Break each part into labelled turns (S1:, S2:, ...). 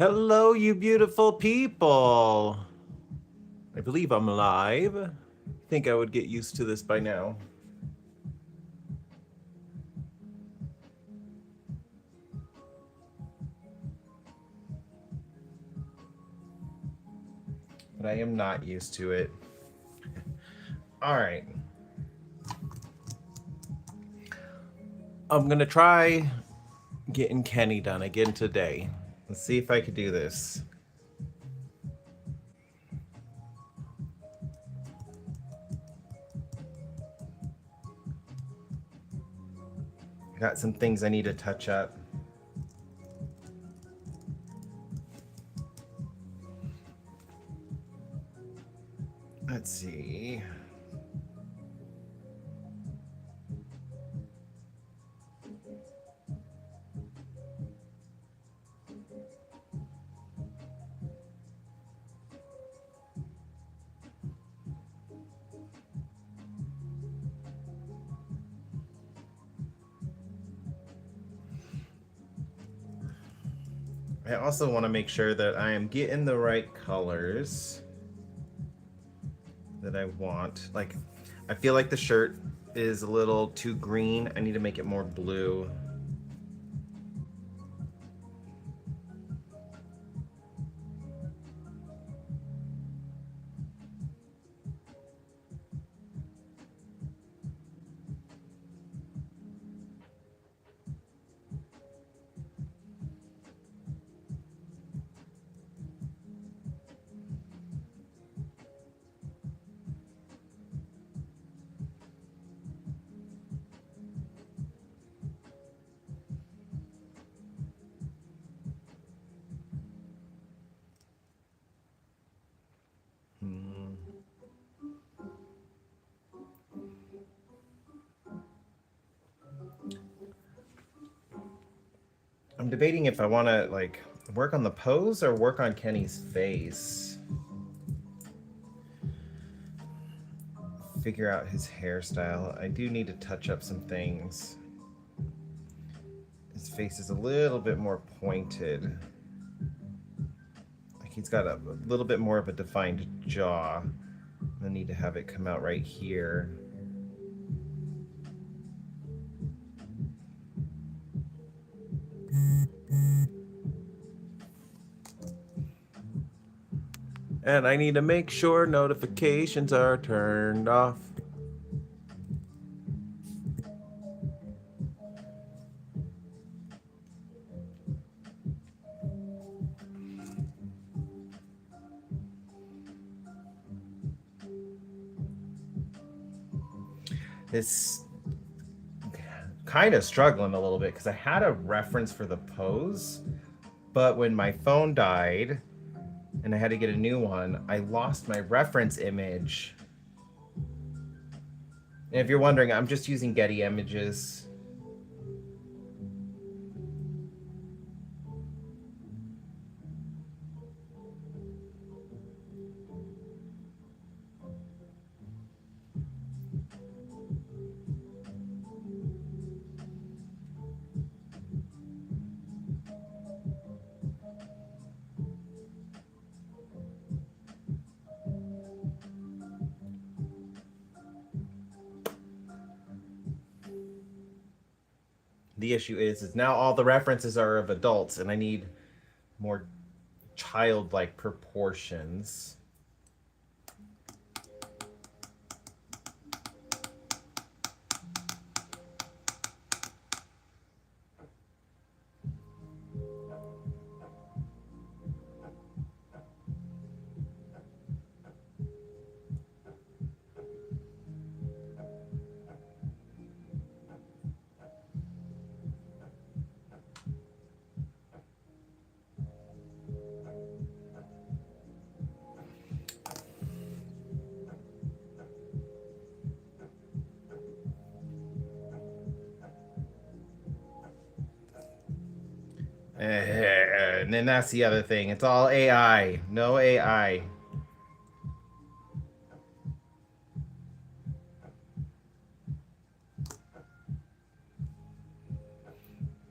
S1: Hello, you beautiful people. I believe I'm live. I think I would get used to this by now. But I am not used to it. All right. I'm going to try getting Kenny done again today. Let's see if I could do this. Got some things I need to touch up. Let's see. I also want to make sure that I am getting the right colors that I want. Like, I feel like the shirt is a little too green. I need to make it more blue. I'm debating if I want to like work on the pose or work on Kenny's face. Figure out his hairstyle. I do need to touch up some things. His face is a little bit more pointed. Like he's got a little bit more of a defined jaw. I need to have it come out right here. And I need to make sure notifications are turned off. It's kind of struggling a little bit because I had a reference for the pose, but when my phone died and I had to get a new one, I lost my reference image. And if you're wondering, I'm just using Getty Images. The issue is now all the references are of adults and I need more childlike proportions. And then that's the other thing. It's all AI. No AI.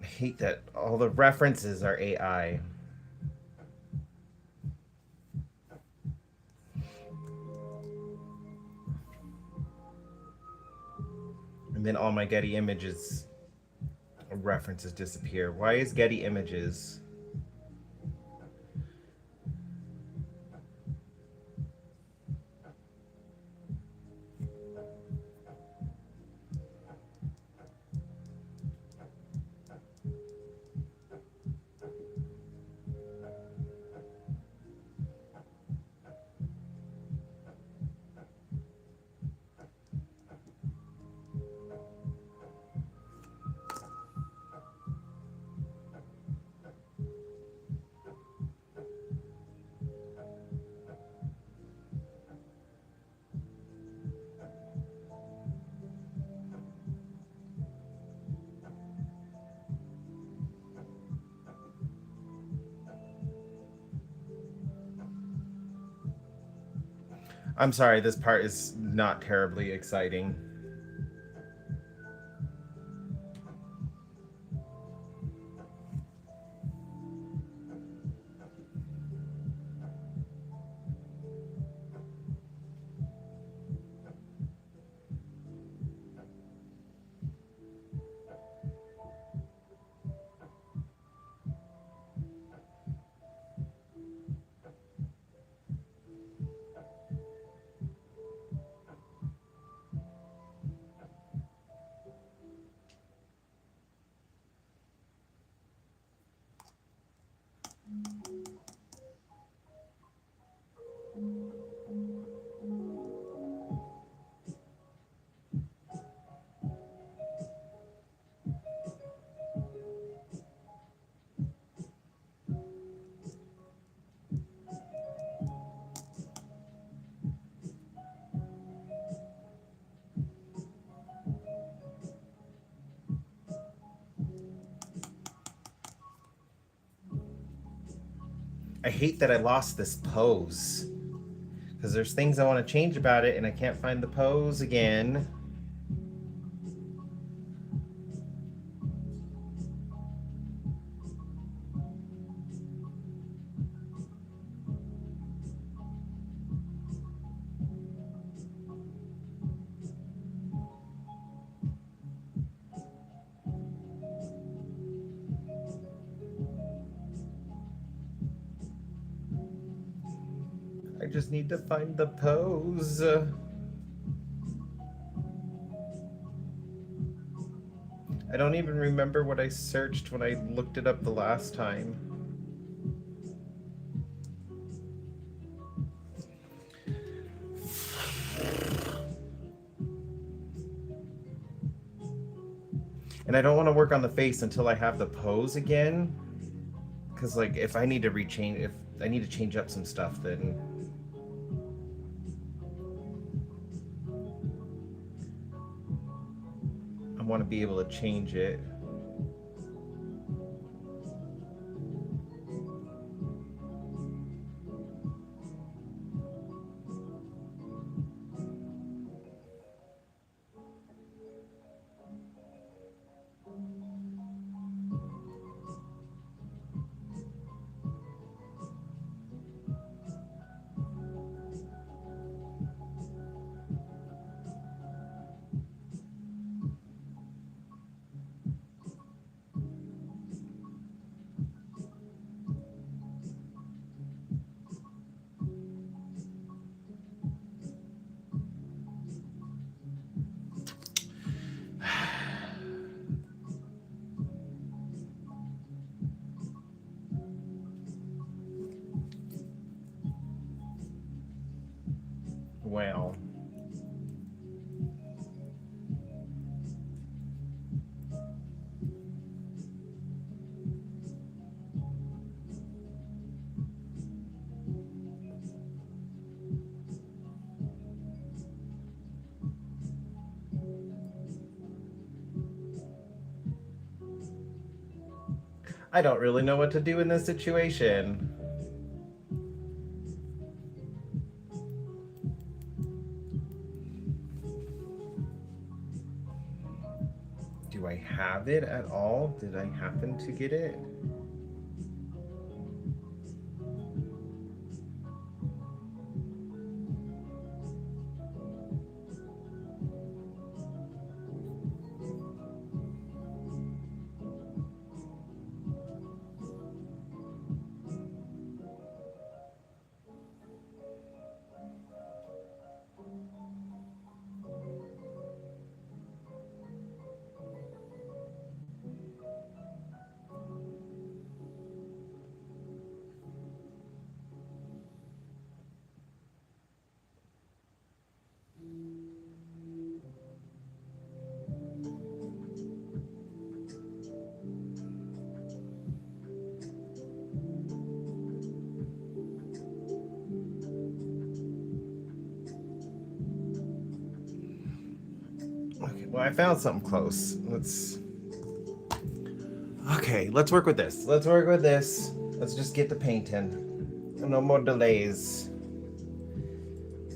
S1: I hate that all the references are AI. then all my Getty Images references disappear. Why is Getty Images? I'm sorry, this part is not terribly exciting. I hate that I lost this pose. Because there's things I want to change about it and I can't find the pose again. I just need to find the pose. I don't even remember what I searched when I looked it up the last time. And I don't want to work on the face until I have the pose again. Because, like, if I need to if I need to change up some stuff, then I want to be able to change it. Well, I don't really know what to do in this situation. Do I have it at all? Did I happen to get it? Well, I found something close. Okay, let's work with this. Let's work with this. Let's just get the painting. No more delays.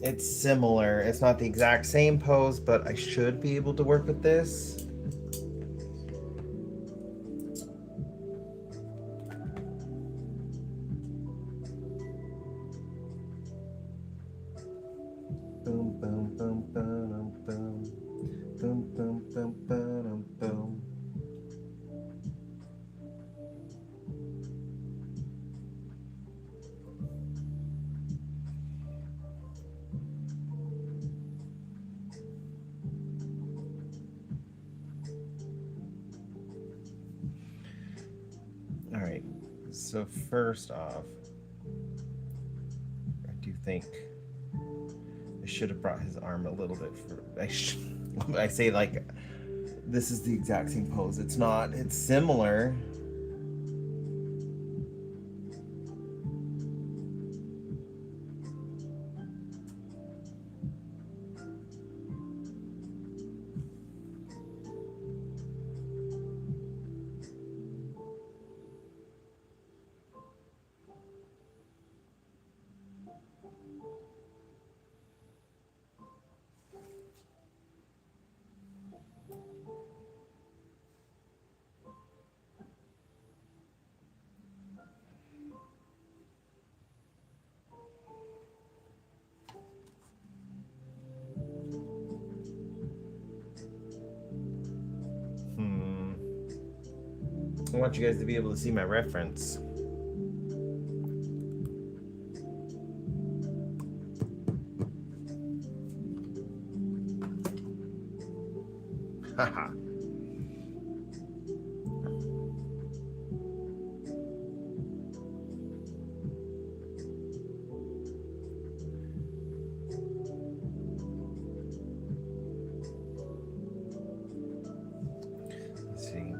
S1: It's similar. It's not the exact same pose, but I should be able to work with this. Boom, boom, boom, boom, boom. Boom, boom, boom, boom, boom. All right, so first off, I do think I should have brought his arm a little bit for. I say like this is the exact same pose. It's not. It's similar. I want you guys to be able to see my reference. Haha. Let's see.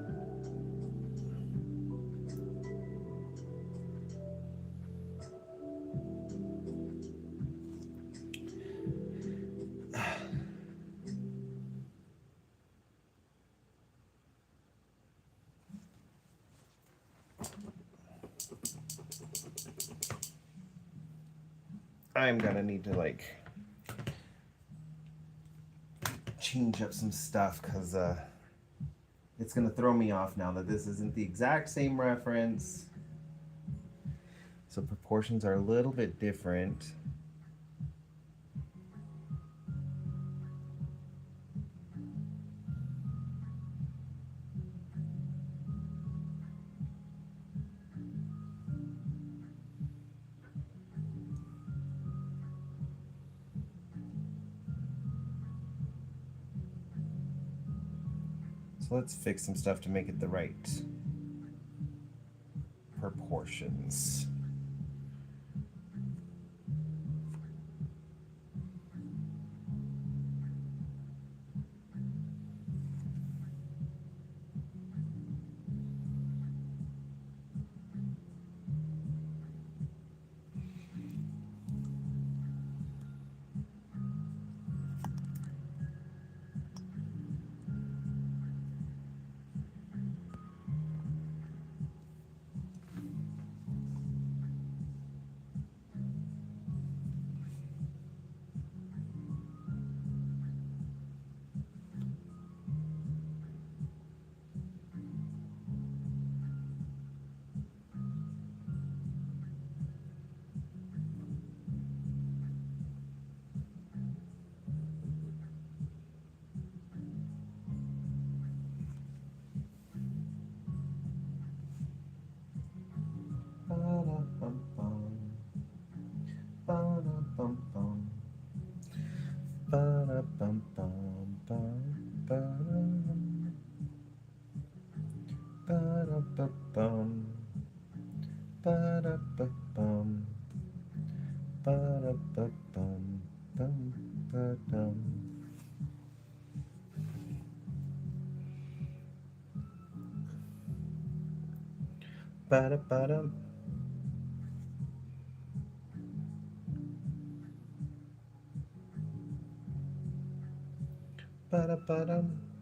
S1: I'm gonna need to like change up some stuff because it's gonna throw me off now that this isn't the exact same reference. So proportions are a little bit different. So let's fix some stuff to make it the right proportions. Ba-da-ba-dum. Ba-da-ba-dum.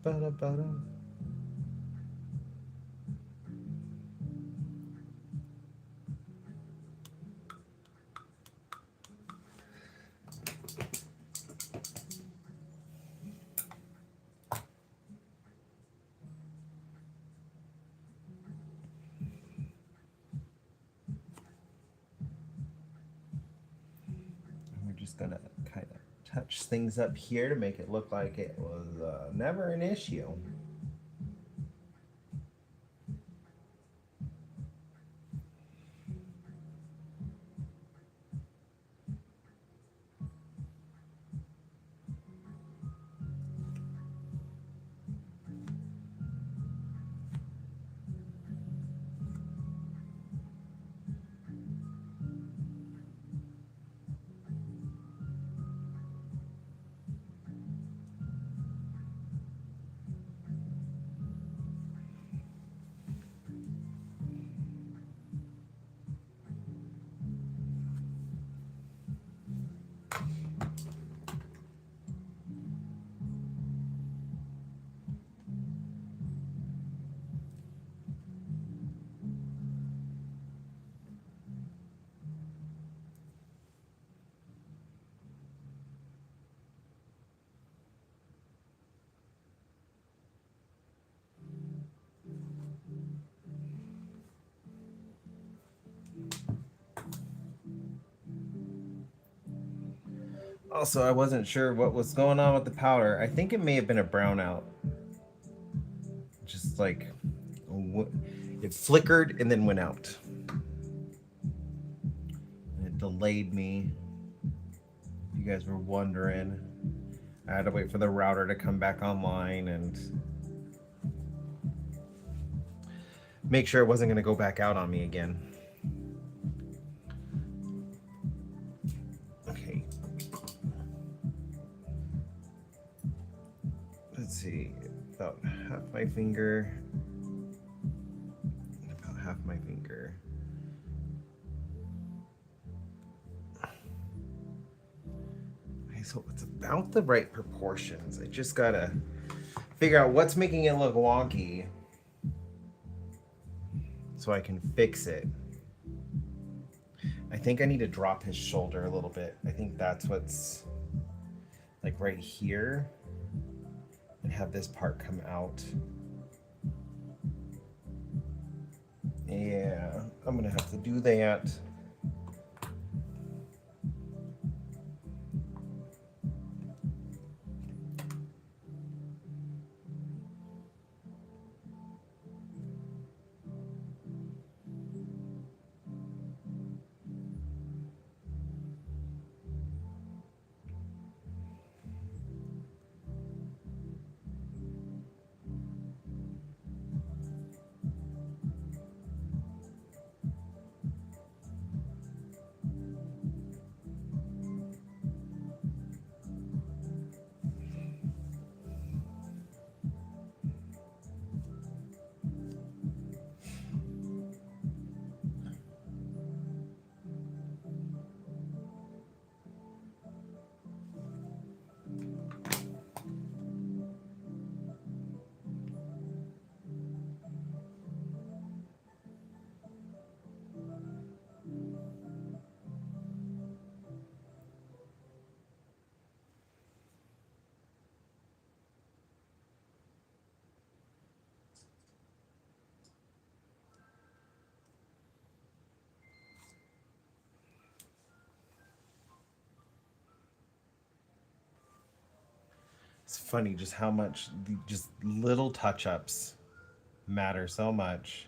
S1: Ba-da-ba-da. We're just gonna kind of touch things up here to make it look like it was never an issue. Also, I wasn't sure what was going on with the powder. I think it may have been a brownout. Just like it flickered and then went out. And it delayed me. You guys were wondering. I had to wait for the router to come back online and make sure it wasn't going to go back out on me again. Okay. Let's see. About half my finger. About half my finger. Okay, so it's about the right proportions. I just gotta figure out what's making it look wonky so I can fix it. I think I need to drop his shoulder a little bit. I think that's what's like right here, and have this part come out. Yeah, I'm gonna have to do that. It's funny just how much just little touch-ups matter so much.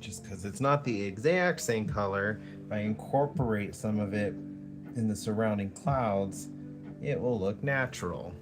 S1: just because it's not the exact same color. If I incorporate some of it in the surrounding clouds, it will look natural.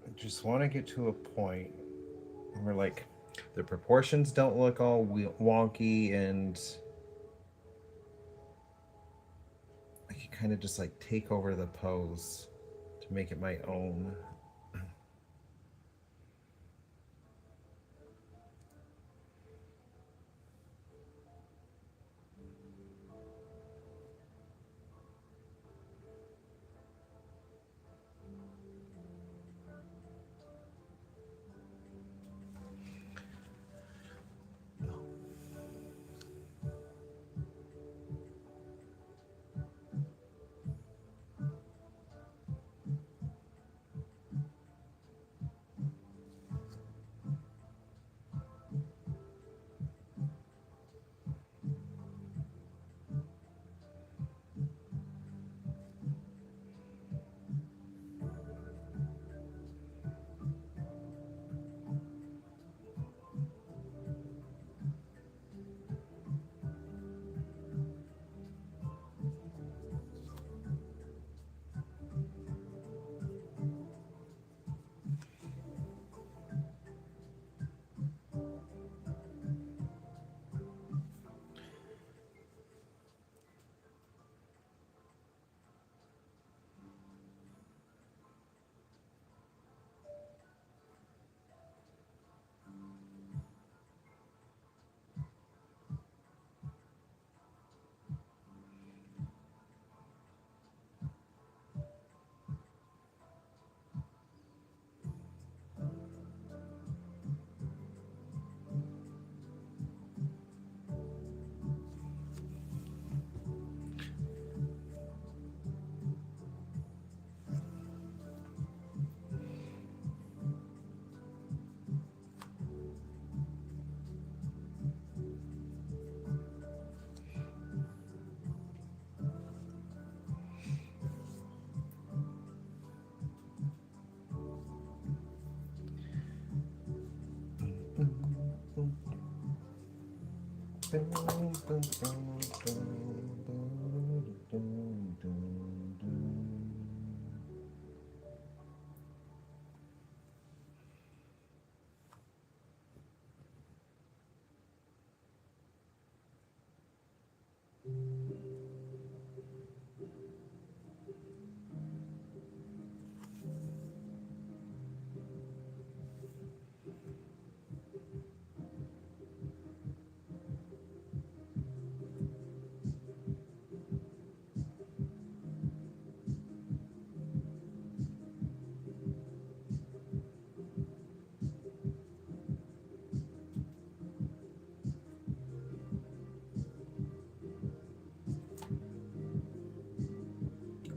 S1: I just want to get to a point where, like, the proportions don't look all wonky, and I can kind of just like take over the pose to make it my own.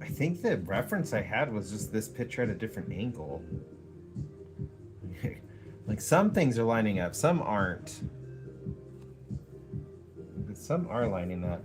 S1: I think the reference I had was just this picture at a different angle. Like some things are lining up, some aren't. But some are lining up.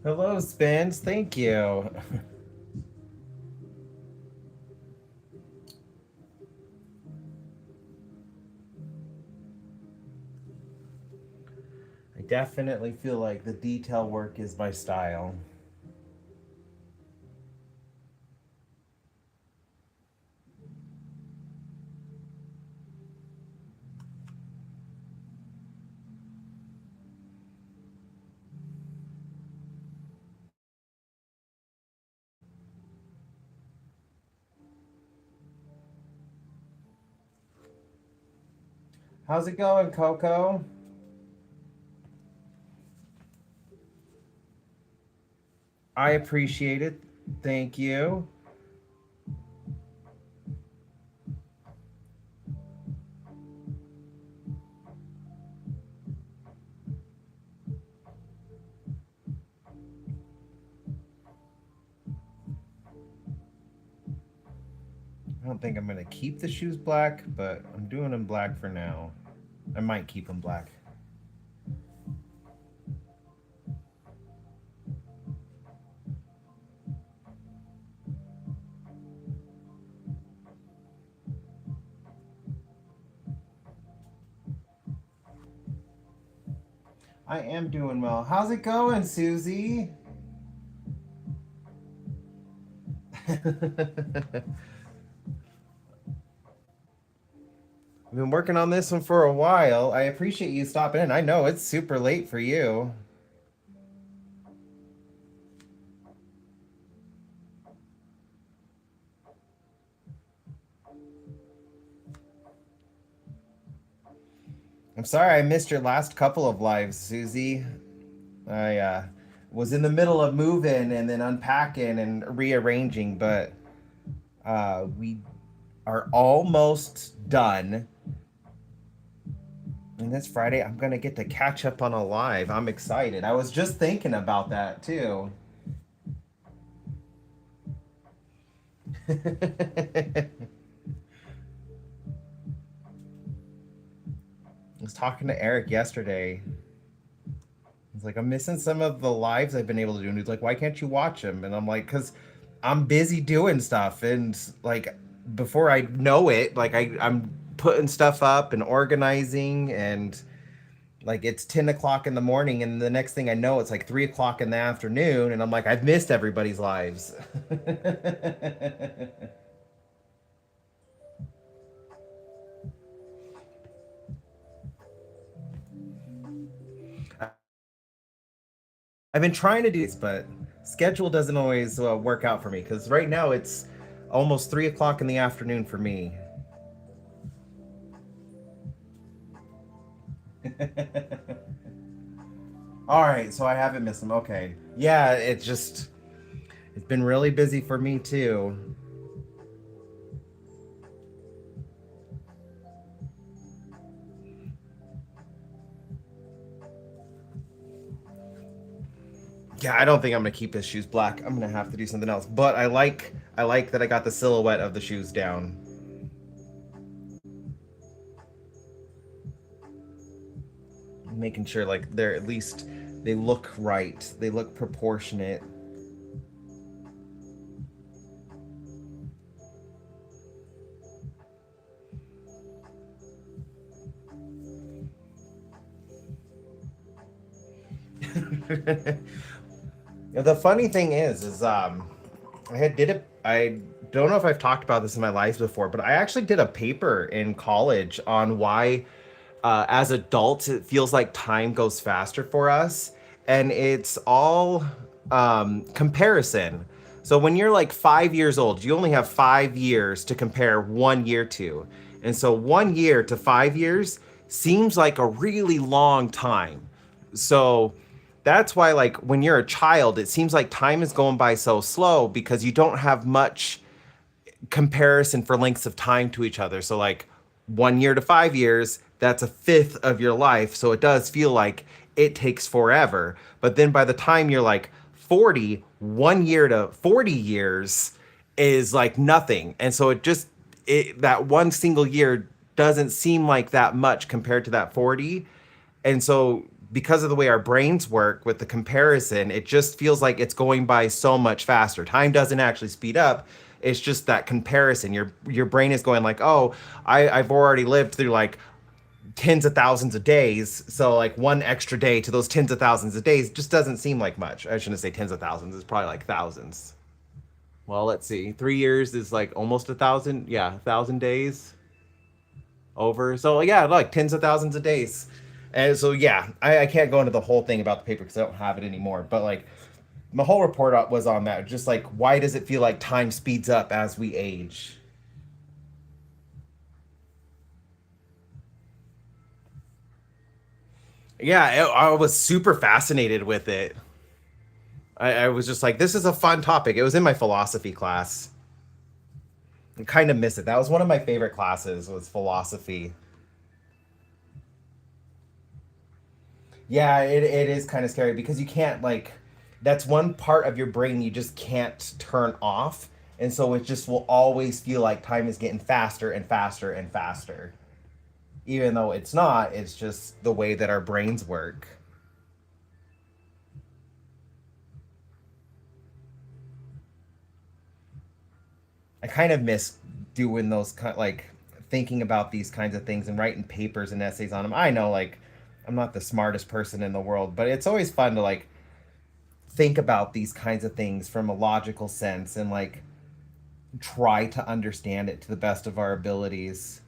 S1: Hello, Spence. Thank you. I definitely feel like the detail work is my style. How's it going, Coco? I appreciate it. Thank you. I don't think I'm going to keep the shoes black, but I'm doing them black for now. I might keep them black. I am doing well. How's it going, Susie? I've been working on this one for a while. I appreciate you stopping in. I know it's super late for you. I'm sorry I missed your last couple of lives, Susie. I was in the middle of moving and then unpacking and rearranging, but we are almost done. And this Friday, I'm going to get to catch up on a live. I'm excited. I was just thinking about that too. I was talking to Eric yesterday. It's like I'm missing some of the lives I've been able to do. And he's like, why can't you watch them? And I'm like, because I'm busy doing stuff. And like before I know it, like I'm putting stuff up and organizing, and like it's 10 o'clock in the morning, and the next thing I know it's like 3 o'clock in the afternoon, and I'm like, I've missed everybody's lives. I've been trying to do this, but schedule doesn't always work out for me because right now it's almost 3 o'clock in the afternoon for me. All right, so I haven't missed them. Okay. Yeah, it's been really busy for me too. Yeah, I don't think I'm gonna keep his shoes black. I'm gonna have to do something else. But I like that I got the silhouette of the shoes down. Making sure like they're at least they look right. They look proportionate. The funny thing is I had did it. I don't know if I've talked about this in my lives before, but I actually did a paper in college on why, as adults, it feels like time goes faster for us, and it's all comparison. So when you're like 5 years old, you only have 5 years to compare 1 year to, and so 1 year to 5 years seems like a really long time. So that's why, like, when you're a child, it seems like time is going by so slow because you don't have much comparison for lengths of time to each other. So, like, 1 year to 5 years, that's a fifth of your life. So it does feel like it takes forever. But then by the time you're like 40, 1 year to 40 years is like nothing. And so that one single year doesn't seem like that much compared to that 40. And so because of the way our brains work with the comparison, it just feels like it's going by so much faster. Time doesn't actually speed up. It's just that comparison. Your brain is going like, oh, I've already lived through like tens of thousands of days. So like one extra day to those tens of thousands of days just doesn't seem like much. I shouldn't say tens of thousands. It's probably like thousands. Well, let's see. 3 years is like almost 1,000. Yeah, 1,000 days over. So yeah, like tens of thousands of days. And so yeah, I can't go into the whole thing about the paper because I don't have it anymore. But like my whole report was on that. Just like why does it feel like time speeds up as we age? Yeah, I was super fascinated with it. I was just like, this is a fun topic. It was in my philosophy class. I kind of miss it. That was one of my favorite classes was philosophy. Yeah, it is kind of scary because you can't like that's one part of your brain you just can't turn off. And so it just will always feel like time is getting faster and faster and faster. Even though it's not, it's just the way that our brains work. I kind of miss doing those like thinking about these kinds of things and writing papers and essays on them. I know like I'm not the smartest person in the world, but it's always fun to like think about these kinds of things from a logical sense and like try to understand it to the best of our abilities.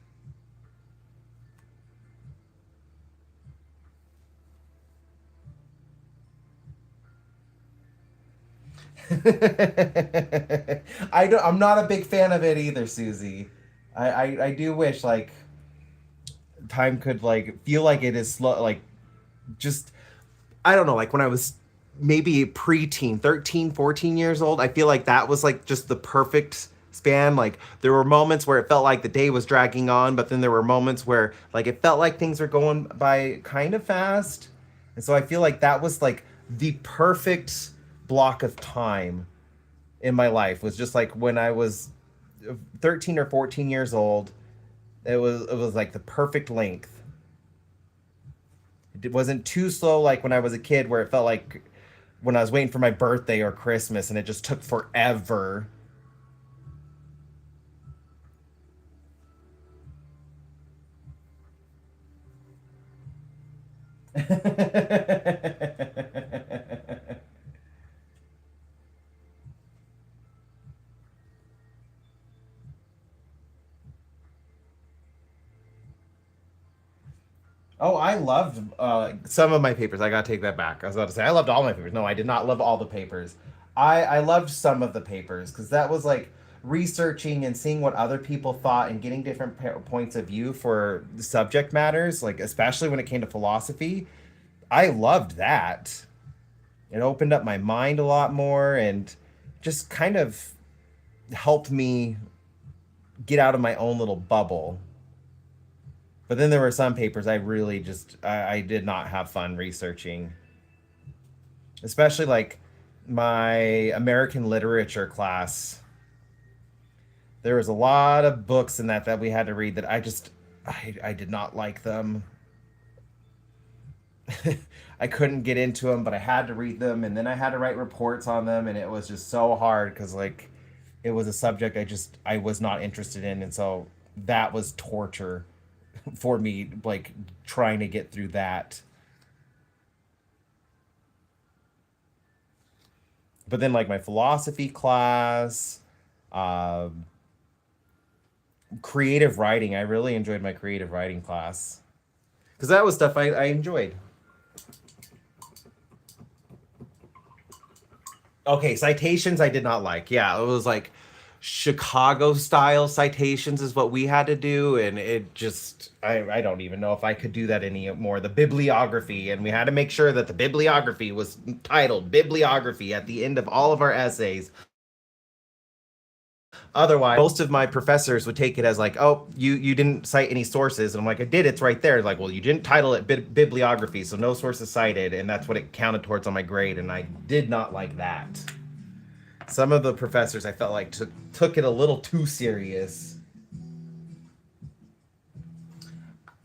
S1: I'm not a big fan of it either, Susie. I do wish like time could like feel like it is slow like just I don't know, like when I was maybe preteen, 13, 14 years old, I feel like that was like just the perfect span. Like there were moments where it felt like the day was dragging on, but then there were moments where like it felt like things were going by kind of fast. And so I feel like that was like the perfect block of time in my life was just like when I was 13 or 14 years old. It was like the perfect length. it wasn't too slow like when I was a kid, where it felt like when I was waiting for my birthday or Christmas and it just took forever. Oh, I loved some of my papers. I gotta take that back. I was about to say I loved all my papers. No, I did not love all the papers. I loved some of the papers because that was like researching and seeing what other people thought and getting different points of view for the subject matters. Like especially when it came to philosophy, I loved that. It opened up my mind a lot more and just kind of helped me get out of my own little bubble. But then there were some papers I really just I did not have fun researching, especially like my American literature class. There was a lot of books in that we had to read that I did not like them. I couldn't get into them, but I had to read them, and then I had to write reports on them, and it was just so hard because like it was a subject I was not interested in, and so that was torture for me, like trying to get through that. But then like my philosophy class, um, creative writing, I really enjoyed my creative writing class because that was stuff I enjoyed. Okay, citations I did not like. Yeah, it was like Chicago style citations is what we had to do, and it just I don't even know if I could do that anymore. The bibliography, and we had to make sure that the bibliography was titled bibliography at the end of all of our essays. Otherwise, most of my professors would take it as like, "Oh, you didn't cite any sources," and I'm like, "I did. It's right there." Like, well, you didn't title it bibliography, so no sources cited, and that's what it counted towards on my grade, and I did not like that. Some of the professors I felt like took it a little too serious.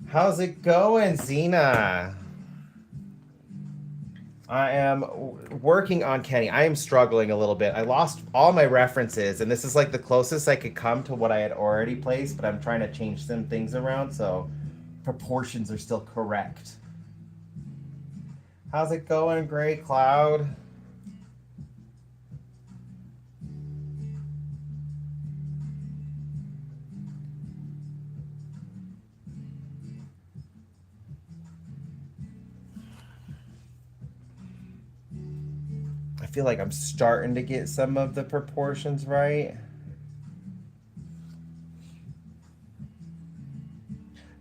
S1: How's it going, Zena? I am working on Kenny. I am struggling a little bit. I lost all my references, and this is like the closest I could come to what I had already placed, but I'm trying to change some things around so proportions are still correct. How's it going, Gray Cloud? I feel like I'm starting to get some of the proportions right.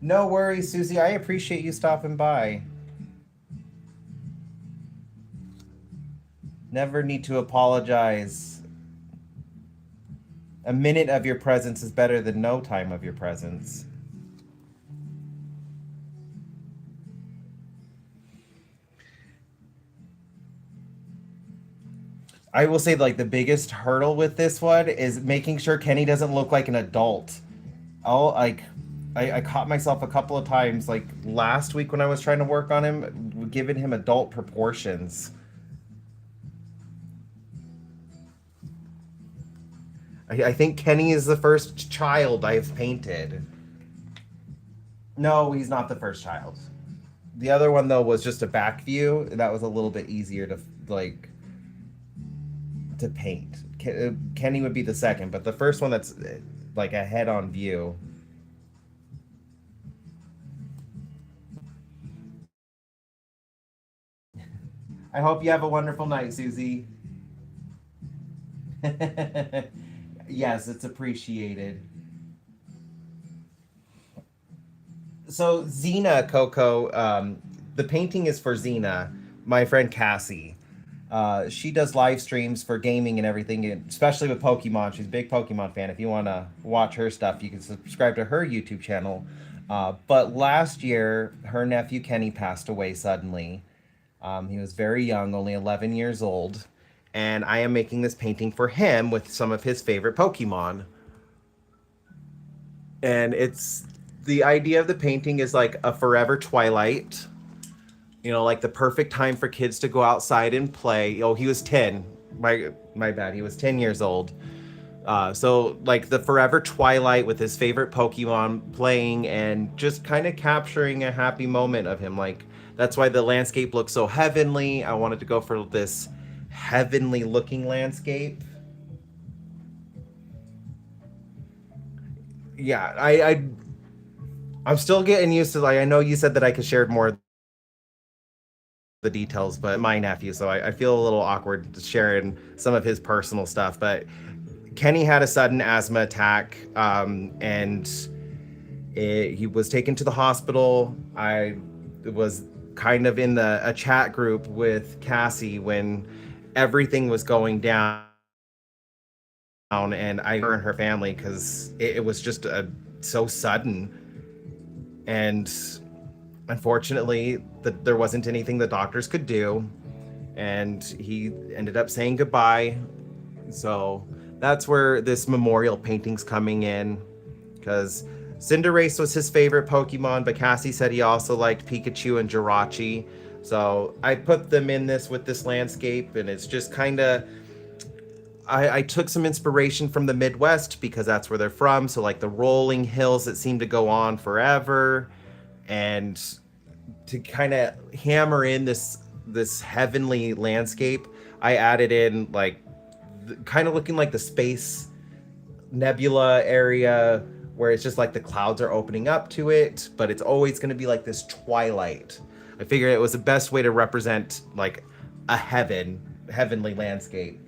S1: No worries, Susie. I appreciate you stopping by. Never need to apologize. A minute of your presence is better than no time of your presence. I will say like the biggest hurdle with this one is making sure Kenny doesn't look like an adult. I'll like I caught myself a couple of times like last week when I was trying to work on him, giving him adult proportions. I think Kenny is the first child I've painted. No, he's not the first child. The other one though was just a back view. That was a little bit easier to like to paint. Kenny would be the second, but the first one that's like a head-on view. I hope you have a wonderful night, Susie. Yes, it's appreciated. So Xena Coco, the painting is for Xena, my friend Cassie. She does live streams for gaming and everything, especially with Pokemon. She's a big Pokemon fan. If you want to watch her stuff, you can subscribe to her YouTube channel. But last year, her nephew Kenny passed away suddenly. He was very young, only 11 years old. And I am making this painting for him with some of his favorite Pokemon. And it's the idea of the painting is like a forever twilight like the perfect time for kids to go outside and play. Oh, he was 10. My bad. He was 10 years old. So like the forever twilight with his favorite Pokemon playing and just kind of capturing a happy moment of him. Like that's why the landscape looks so heavenly. I wanted to go for this heavenly looking landscape. Yeah, I'm still getting used to, like, I know you said that I could share more of the details, but my nephew, so I feel a little awkward sharing some of his personal stuff. But Kenny had a sudden asthma attack, and he was taken to the hospital. I was kind of in a chat group with Cassie when everything was going down, and her and her family, because it was just so sudden. And unfortunately, there wasn't anything the doctors could do, and he ended up saying goodbye. So that's where this memorial painting's coming in, because Cinderace was his favorite Pokemon, but Cassie said he also liked Pikachu and Jirachi. So I put them in this with this landscape, and it's just kind of, I took some inspiration from the Midwest because that's where they're from. So like the rolling hills that seem to go on forever, and to kind of hammer in this heavenly landscape, I added in like kind of looking like the space nebula area where it's just like the clouds are opening up to it, but it's always going to be like this twilight. I figured it was the best way to represent like a heavenly landscape.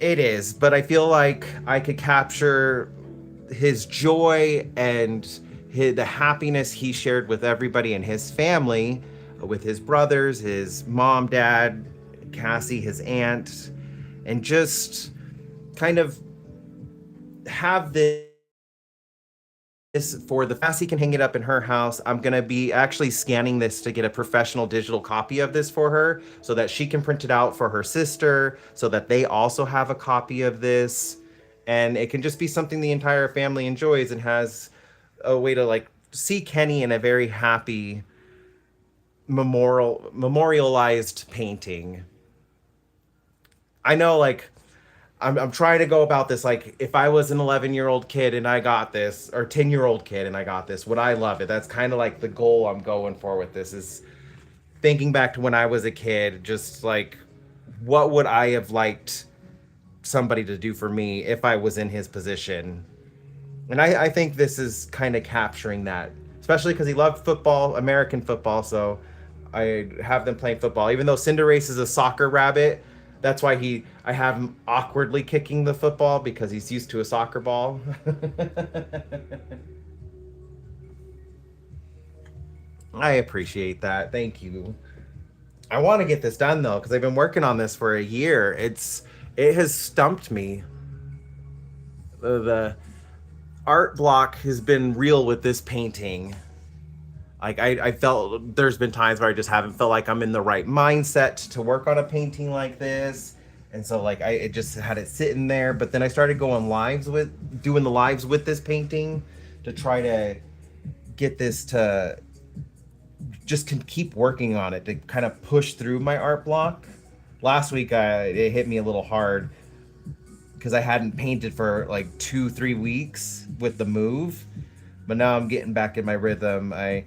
S1: It is, but I feel like I could capture his joy and the happiness he shared with everybody in his family, with his brothers, his mom, dad, Cassie, his aunt, and just kind of have this for the Cassie can hang it up in her house. I'm going to be actually scanning this to get a professional digital copy of this for her so that she can print it out for her sister so that they also have a copy of this. And it can just be something the entire family enjoys and has a way to like see Kenny in a very happy memorialized painting. I know, like, I'm trying to go about this like if I was an 11-year-old kid and I got this, or 10-year-old kid and I got this, would I love it? That's kind of like the goal I'm going for with this, is thinking back to when I was a kid, just like what would I have liked somebody to do for me if I was in his position. And I think this is kind of capturing that, especially because he loved football, American football. So I have them playing football, even though Cinderace is a soccer rabbit. That's why I have him awkwardly kicking the football because he's used to a soccer ball. I appreciate that. Thank you. I want to get this done though, because I've been working on this for a year. It has stumped me. The art block has been real with this painting. Like I felt there's been times where I just haven't felt like I'm in the right mindset to work on a painting like this. And so like I just had it sitting there, but then I started doing the lives with this painting to try to get this to just keep working on it, to kind of push through my art block. Last week it hit me a little hard because I hadn't painted for like 2-3 weeks with the move, but now I'm getting back in my rhythm. I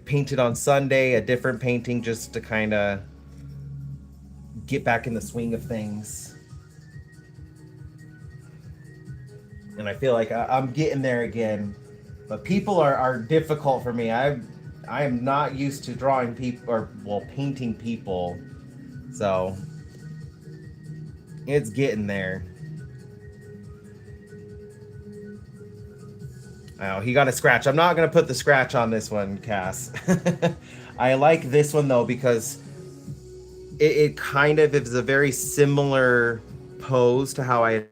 S1: painted on Sunday a different painting just to kind of get back in the swing of things, and I feel like I'm getting there again. But people are difficult for me. I am not used to drawing people, or well, painting people, so it's getting there. Oh, he got a scratch. I'm not going to put the scratch on this one, Cass. I like this one, though, because it kind of is a very similar pose to how I had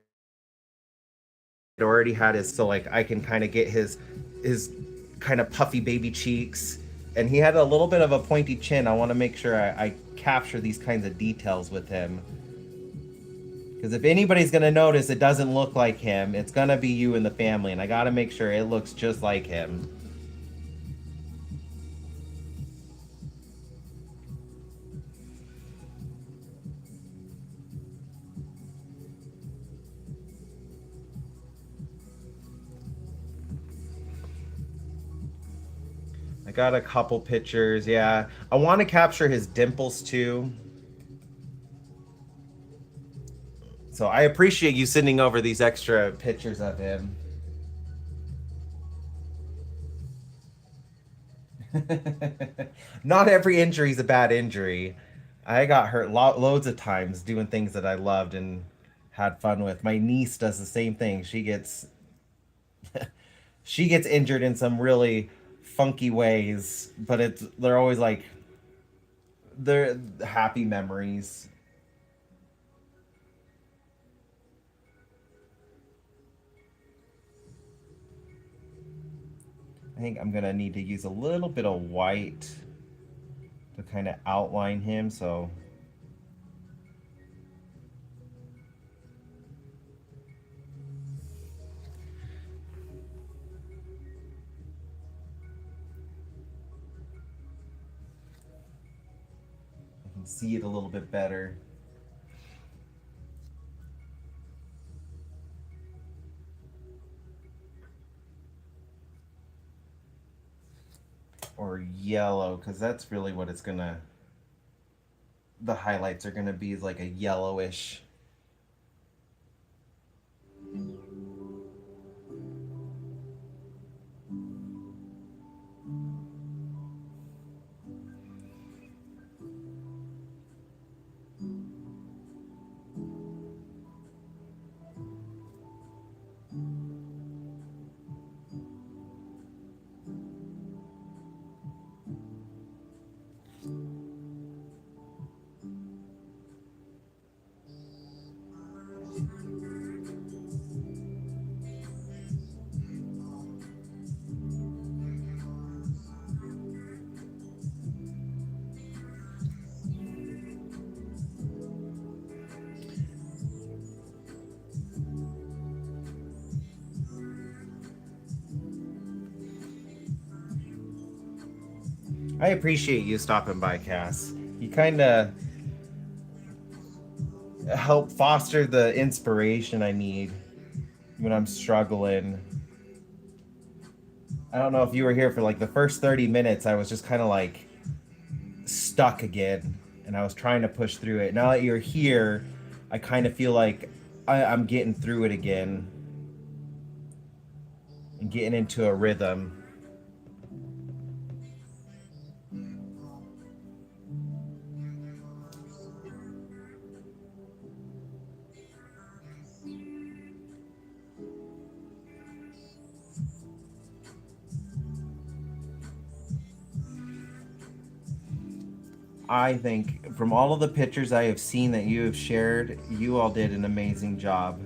S1: already had his. So, like, I can kind of get his kind of puffy baby cheeks. And he had a little bit of a pointy chin. I want to make sure I capture these kinds of details with him. Because if anybody's going to notice it doesn't look like him, it's going to be you and the family. And I got to make sure it looks just like him. I got a couple pictures. Yeah. I want to capture his dimples too. So I appreciate you sending over these extra pictures of him. Not every injury is a bad injury. I got hurt loads of times doing things that I loved and had fun with. My niece does the same thing. She gets injured in some really funky ways, but they're always like they're happy memories. I think I'm gonna need to use a little bit of white to kind of outline him. So I can see it a little bit better. Or yellow, because that's really what it's gonna. The highlights are gonna be like a yellowish. I appreciate you stopping by, Cass. You kind of help foster the inspiration I need when I'm struggling. I don't know if you were here for like the first 30 minutes. I was just kind of like stuck again, and I was trying to push through it. Now that you're here, I kind of feel like I'm getting through it again and getting into a rhythm. I think from all of the pictures I have seen that you have shared, you all did an amazing job.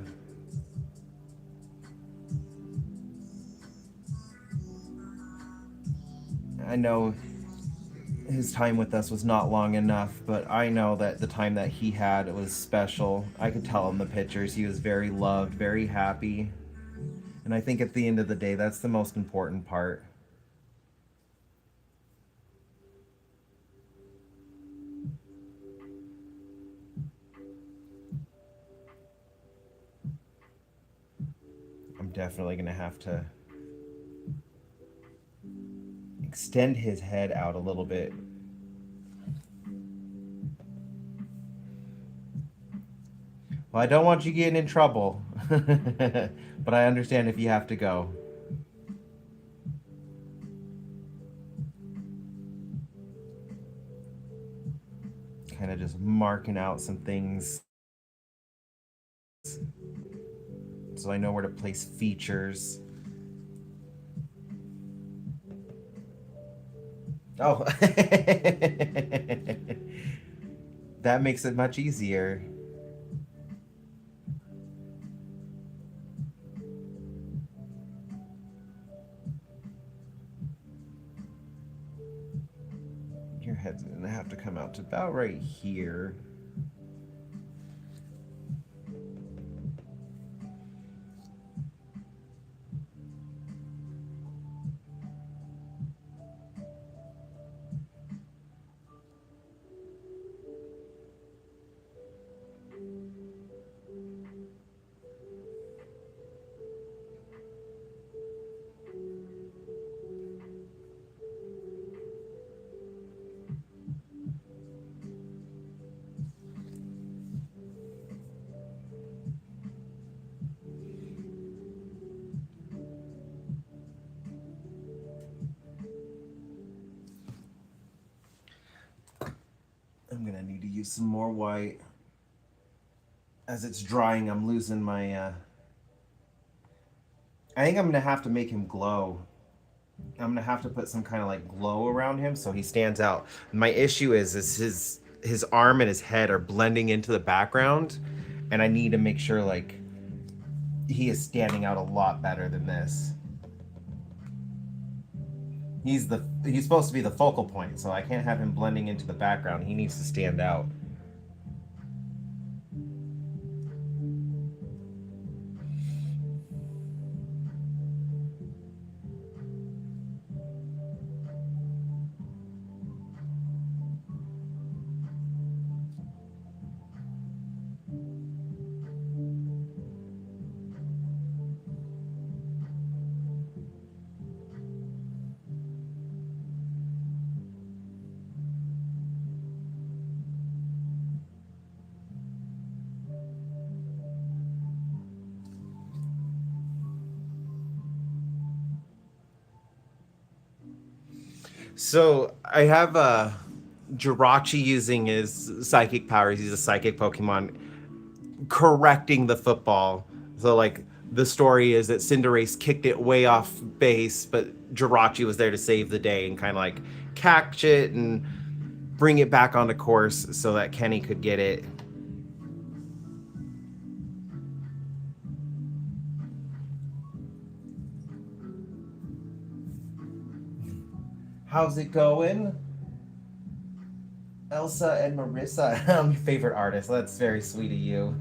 S1: I know his time with us was not long enough, but I know that the time that he had was special. I could tell in the pictures he was very loved, very happy. And I think at the end of the day, that's the most important part. I'm definitely going to have to extend his head out a little bit. Well, I don't want you getting in trouble, but I understand if you have to go. Kind of just marking out some things so I know where to place features. Oh, that makes it much easier. Your head's gonna have to come out to about right here. do some more white. As it's drying, I'm losing my, I think I'm going to have to make him glow. I'm going to have to put some kind of like glow around him so he stands out. My issue is his arm and his head are blending into the background, and I need to make sure like he is standing out a lot better than this. He's supposed to be the focal point, so I can't have him blending into the background. He needs to stand out. So I have Jirachi using his psychic powers. He's a psychic Pokemon, correcting the football. So like the story is that Cinderace kicked it way off base, but Jirachi was there to save the day and kind of like catch it and bring it back onto course so that Kenny could get it. How's it going? Elsa and Marissa. I'm your favorite artist. That's very sweet of you.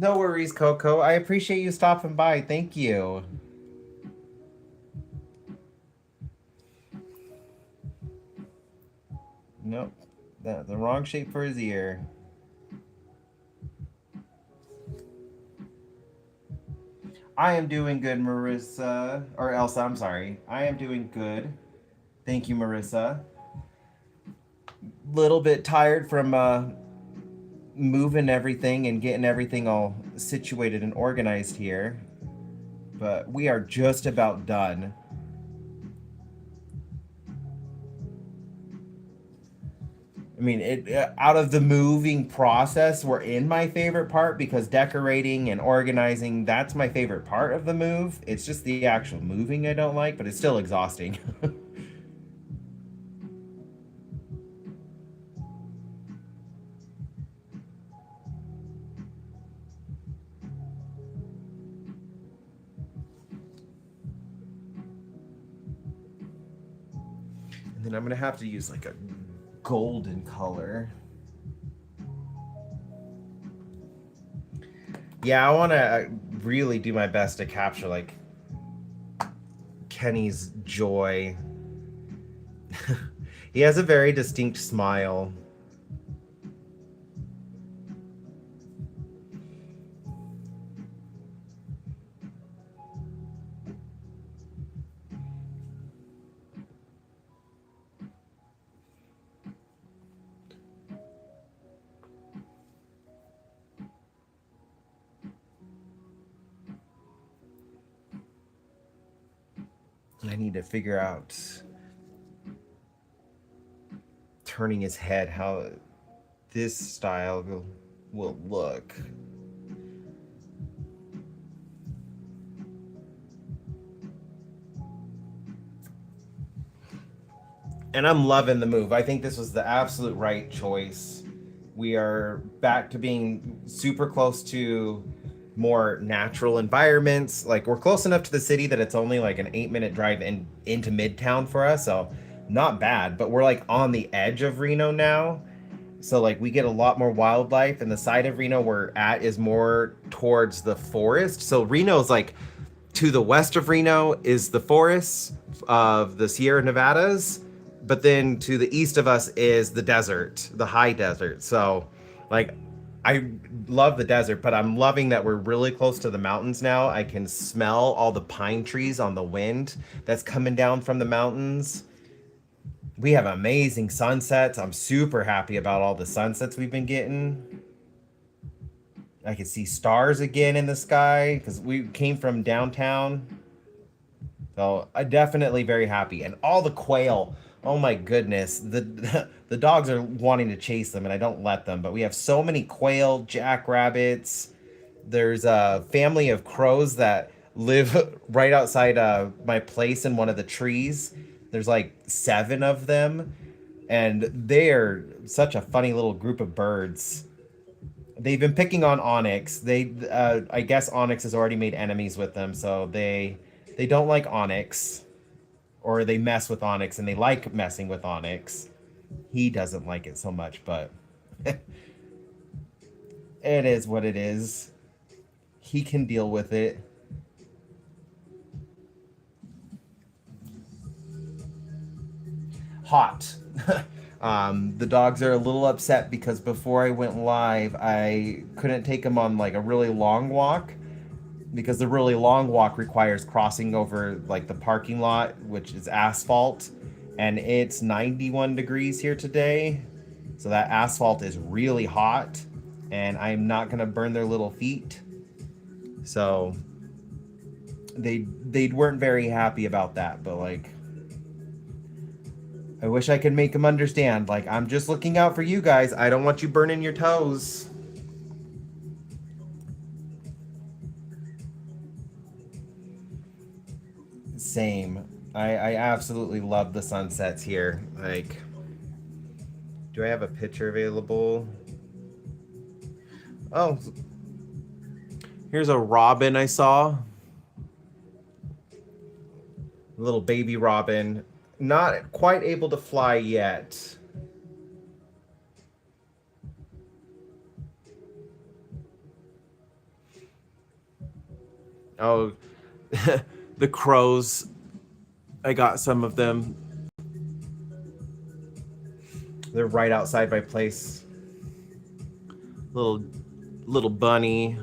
S1: No worries, Coco. I appreciate you stopping by. Thank you. Nope. The wrong shape for his ear. I am doing good, Marissa. Or Elsa, I'm sorry. I am doing good. Thank you, Marissa. Little bit tired from moving everything and getting everything all situated and organized here. But we are just about done. I mean, out of the moving process, we're in my favorite part because decorating and organizing, that's my favorite part of the move. It's just the actual moving I don't like, but it's still exhausting. And then I'm going to have to use like a golden color. Yeah, I want to really do my best to capture like Kenny's joy. He has a very distinct smile. I need to figure out turning his head, how this style will look. And I'm loving the move. I think this was the absolute right choice. We are back to being super close to more natural environments. Like we're close enough to the city that it's only like an 8-minute drive into Midtown for us, so not bad. But we're like on the edge of Reno now, so like we get a lot more wildlife, and the side of Reno we're at is more towards the forest. So Reno's like to the west of Reno is the forests of the Sierra Nevadas, but then to the east of us is the desert, the high desert. So like I love the desert, but I'm loving that we're really close to the mountains now. I can smell all the pine trees on the wind that's coming down from the mountains. We have amazing sunsets. I'm super happy about all the sunsets we've been getting. I can see stars again in the sky because we came from downtown. So I'm definitely very happy. And all the quail, oh my goodness. The dogs are wanting to chase them and I don't let them. But we have so many quail, jackrabbits. There's a family of crows that live right outside my place in one of the trees. There's like 7 of them. And they're such a funny little group of birds. They've been picking on Onyx. I guess Onyx has already made enemies with them, so they don't like Onyx, or they mess with Onyx, and they like messing with Onyx. He doesn't like it so much, but it is what it is. He can deal with it. Hot. The dogs are a little upset because before I went live, I couldn't take them on like a really long walk because the really long walk requires crossing over like the parking lot, which is asphalt, and it's 91 degrees here today. So that asphalt is really hot and I'm not going to burn their little feet. So they weren't very happy about that, but like I wish I could make them understand. Like, I'm just looking out for you guys. I don't want you burning your toes. Same. I absolutely love the sunsets here. Like, do I have a picture available? Oh, here's a robin I saw. Little baby robin. Not quite able to fly yet. Oh, the crows. I got some of them. They're right outside my place. Little bunny.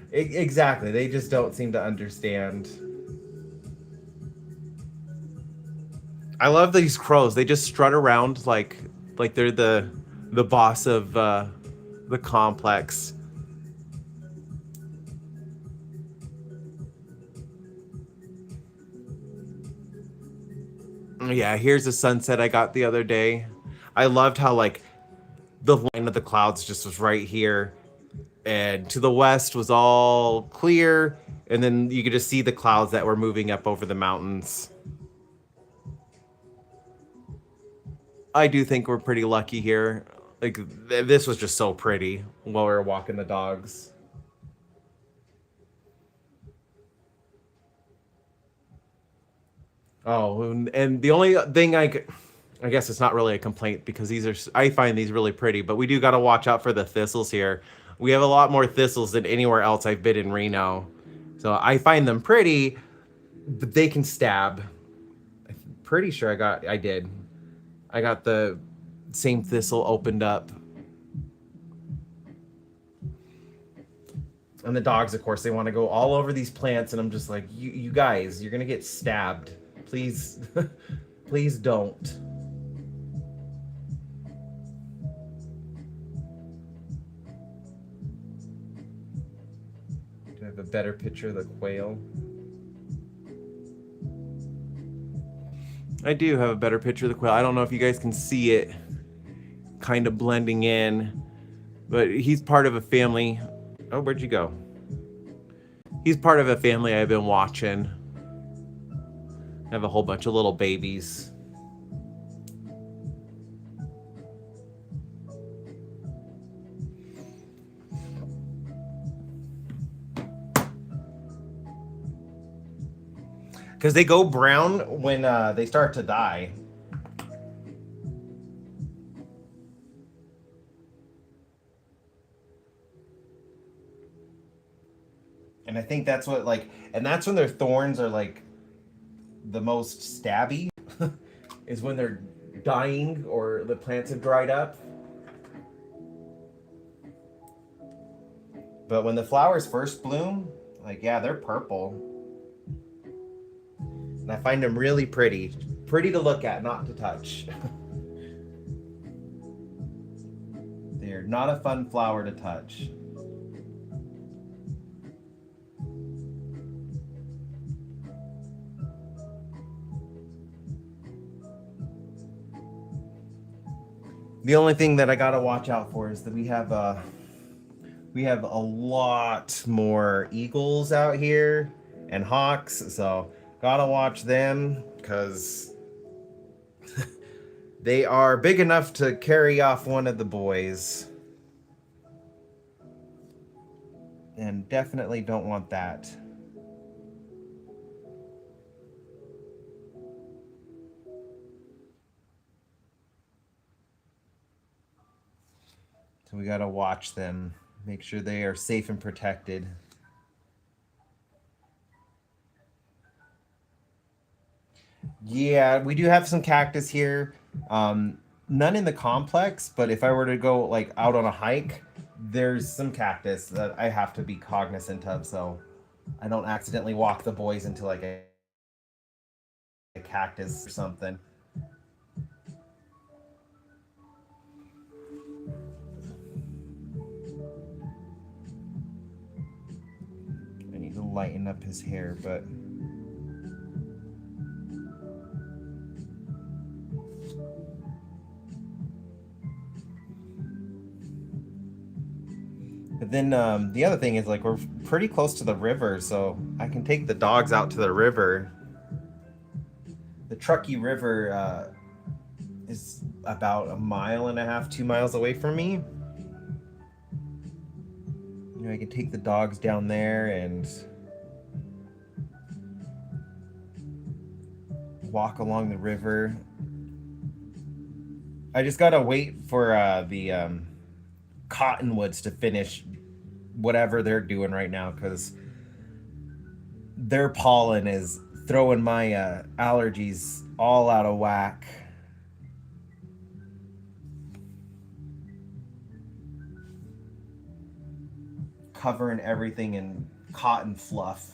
S1: Exactly. They just don't seem to understand. I love these crows. They just strut around like they're the boss of the complex. Yeah, here's a sunset I got the other day. I loved how like the line of the clouds just was right here. And to the west was all clear, and then you could just see the clouds that were moving up over the mountains. I do think we're pretty lucky here. Like, this was just so pretty while we were walking the dogs. Oh, and the only thing I guess it's not really a complaint because I find these really pretty, but we do got to watch out for the thistles here. We have a lot more thistles than anywhere else I've been in Reno. So I find them pretty, but they can stab. I'm pretty sure I did. I got the same thistle opened up. And the dogs, of course, they want to go all over these plants, and I'm just like, you guys, you're going to get stabbed. Please, please don't. Do I have a better picture of the quail? I do have a better picture of the quail. I don't know if you guys can see it kind of blending in, but he's part of a family. Oh, where'd you go? He's part of a family I've been watching. I have a whole bunch of little babies. because they go brown when they start to die. And I think that's what like, and that's when their thorns are like the most stabby, is when they're dying or the plants have dried up. But when the flowers first bloom, like, yeah, they're purple. And I find them really pretty. Pretty to look at, not to touch. They're not a fun flower to touch. The only thing that I gotta watch out for is that we have a lot more eagles out here and hawks, so gotta watch them because they are big enough to carry off one of the boys. And definitely don't want that. So we gotta watch them, make sure they are safe and protected. Yeah, we do have some cactus here. None in the complex, but if I were to go like out on a hike, there's some cactus that I have to be cognizant of, so I don't accidentally walk the boys into like a cactus or something. I need to lighten up his hair, but then the other thing is like we're pretty close to the river, so I can take the dogs out to the river. The Truckee River is about 1.5 miles, 2 miles away from me. You know, I can take the dogs down there and walk along the river. I just gotta wait for the cottonwoods to finish whatever they're doing right now, because their pollen is throwing my allergies all out of whack. Covering everything in cotton fluff.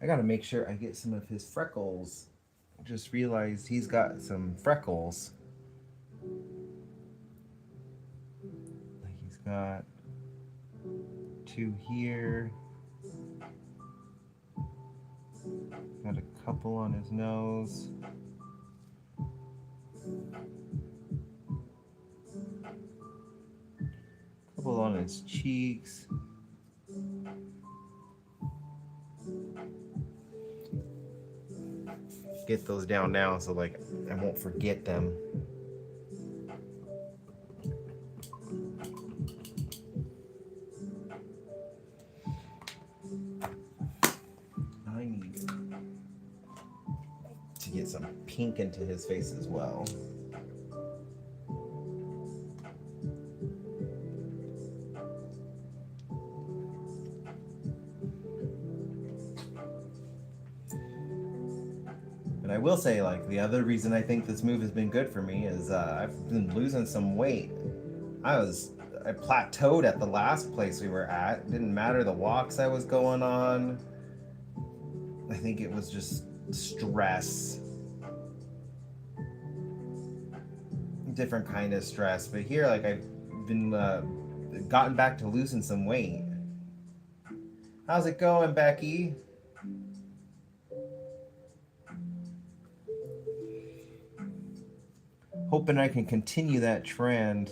S1: I gotta make sure I get some of his freckles. I just realized he's got some freckles. Like he's got 2 here. Got a couple on his nose. Couple on his cheeks. Get those down now so like I won't forget them. I need to get some pink into his face as well. I will say, like, the other reason I think this move has been good for me is I've been losing some weight. I plateaued at the last place we were at. It didn't matter the walks I was going on. I think it was just stress. different kind of stress. But here, like I've been gotten back to losing some weight. How's it going, Becky? Hoping I can continue that trend.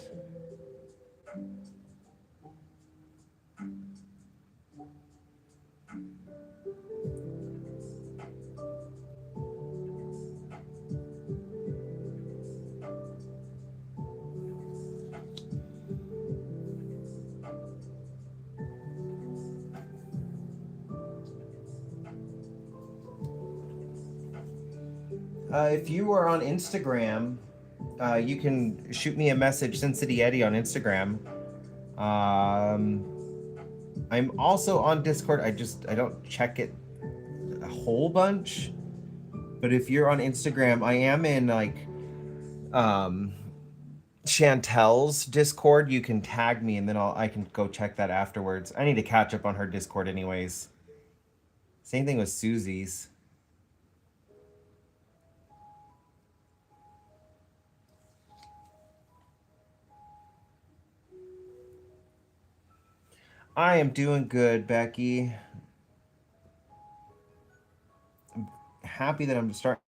S1: If you are on Instagram, you can shoot me a message, Sin City Eddie, on Instagram. I'm also on Discord. I don't check it a whole bunch, but if you're on Instagram, I am in like Chantel's Discord. You can tag me, and then I can go check that afterwards. I need to catch up on her Discord, anyways. Same thing with Susie's. I am doing good, Becky. I'm happy that I'm starting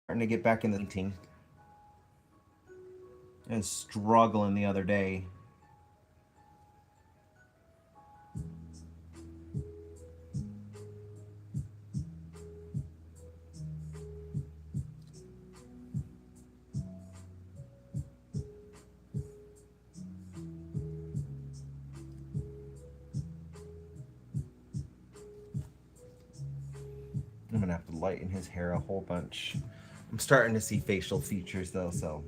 S1: to get back in the team. I was struggling the other day. I'm gonna have to lighten his hair a whole bunch. I'm starting to see facial features though, so.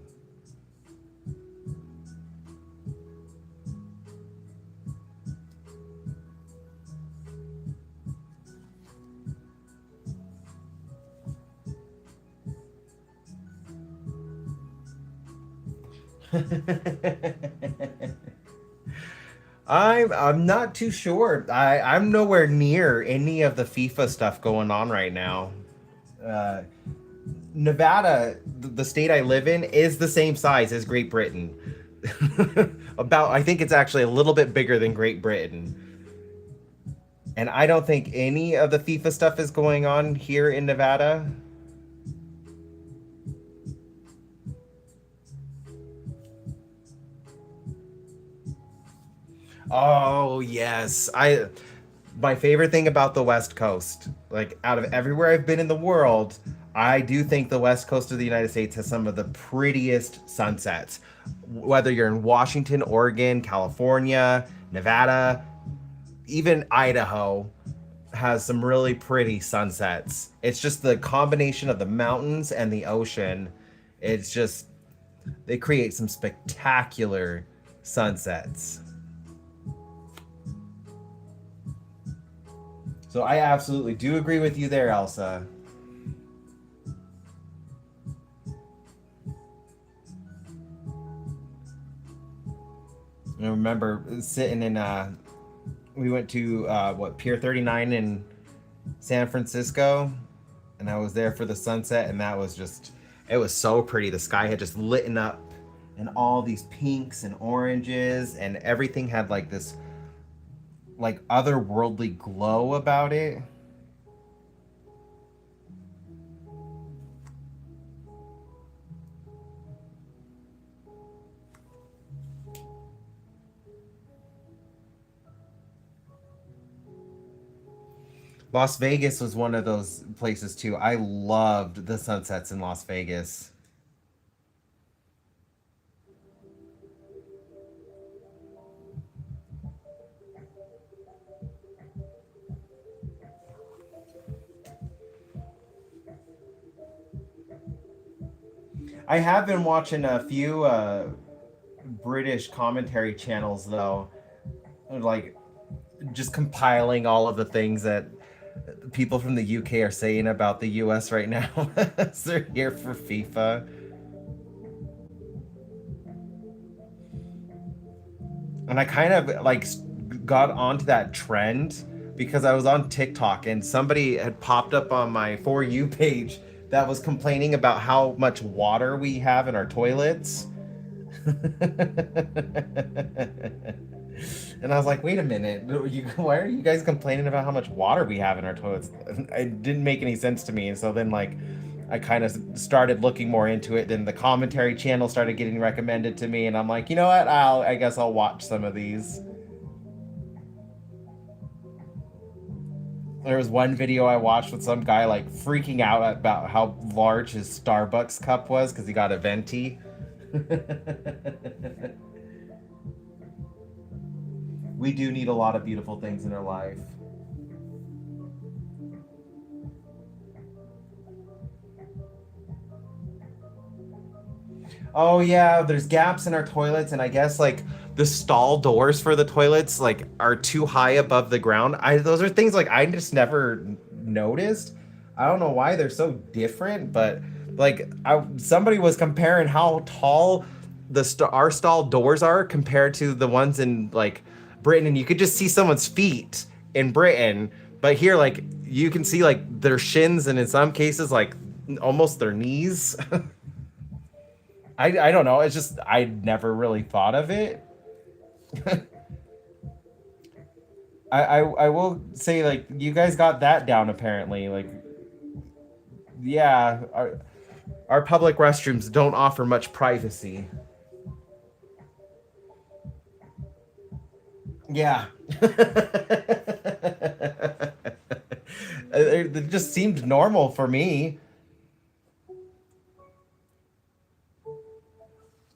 S1: I'm not too sure. I'm nowhere near any of the FIFA stuff going on right now. Nevada, the state I live in, is the same size as Great Britain. I think it's actually a little bit bigger than Great Britain. And I don't think any of the FIFA stuff is going on here in Nevada. Oh, yes. My favorite thing about the West Coast, like out of everywhere I've been in the world, I do think the West Coast of the United States has some of the prettiest sunsets. Whether you're in Washington, Oregon, California, Nevada, even Idaho has some really pretty sunsets. It's just the combination of the mountains and the ocean. It's just, they create some spectacular sunsets. So I absolutely do agree with you there, Elsa. I remember sitting in we went to Pier 39 in San Francisco, and I was there for the sunset, and that was just, it was so pretty. The sky had just lit up, and all these pinks and oranges, and everything had like this like otherworldly glow about it. Las Vegas was one of those places too. I loved the sunsets in Las Vegas. I have been watching a few British commentary channels though, like just compiling all of the things that people from the UK are saying about the US right now as they're here for FIFA. And I kind of like got onto that trend because I was on TikTok and somebody had popped up on my For You page that was complaining about how much water we have in our toilets. And I was like, wait a minute, why are you guys complaining about how much water we have in our toilets? It didn't make any sense to me. And so then, like, I kind of started looking more into it. Then the commentary channel started getting recommended to me, and I'm like, you know what? I guess I'll watch some of these. There was one video I watched with some guy like freaking out about how large his Starbucks cup was because he got a venti. We do need a lot of beautiful things in our life. Oh yeah, there's gaps in our toilets, and I guess like the stall doors for the toilets like are too high above the ground. I those are things like I just never noticed. I don't know why they're so different, but like somebody was comparing how tall our stall doors are compared to the ones in like Britain, and you could just see someone's feet in Britain, but here like you can see like their shins, and in some cases like almost their knees. I don't know. It's just I never really thought of it. I will say like you guys got that down apparently. Like yeah, our public restrooms don't offer much privacy. Yeah. It just seemed normal for me.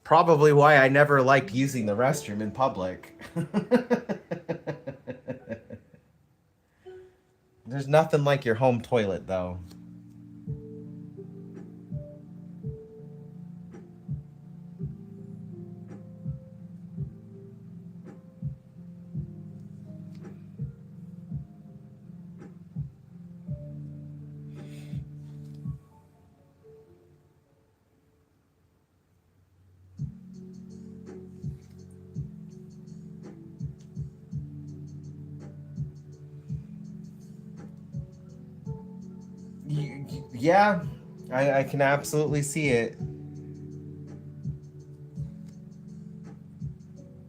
S1: Probably why I never liked using the restroom in public. There's nothing like your home toilet, though. Yeah, I can absolutely see it.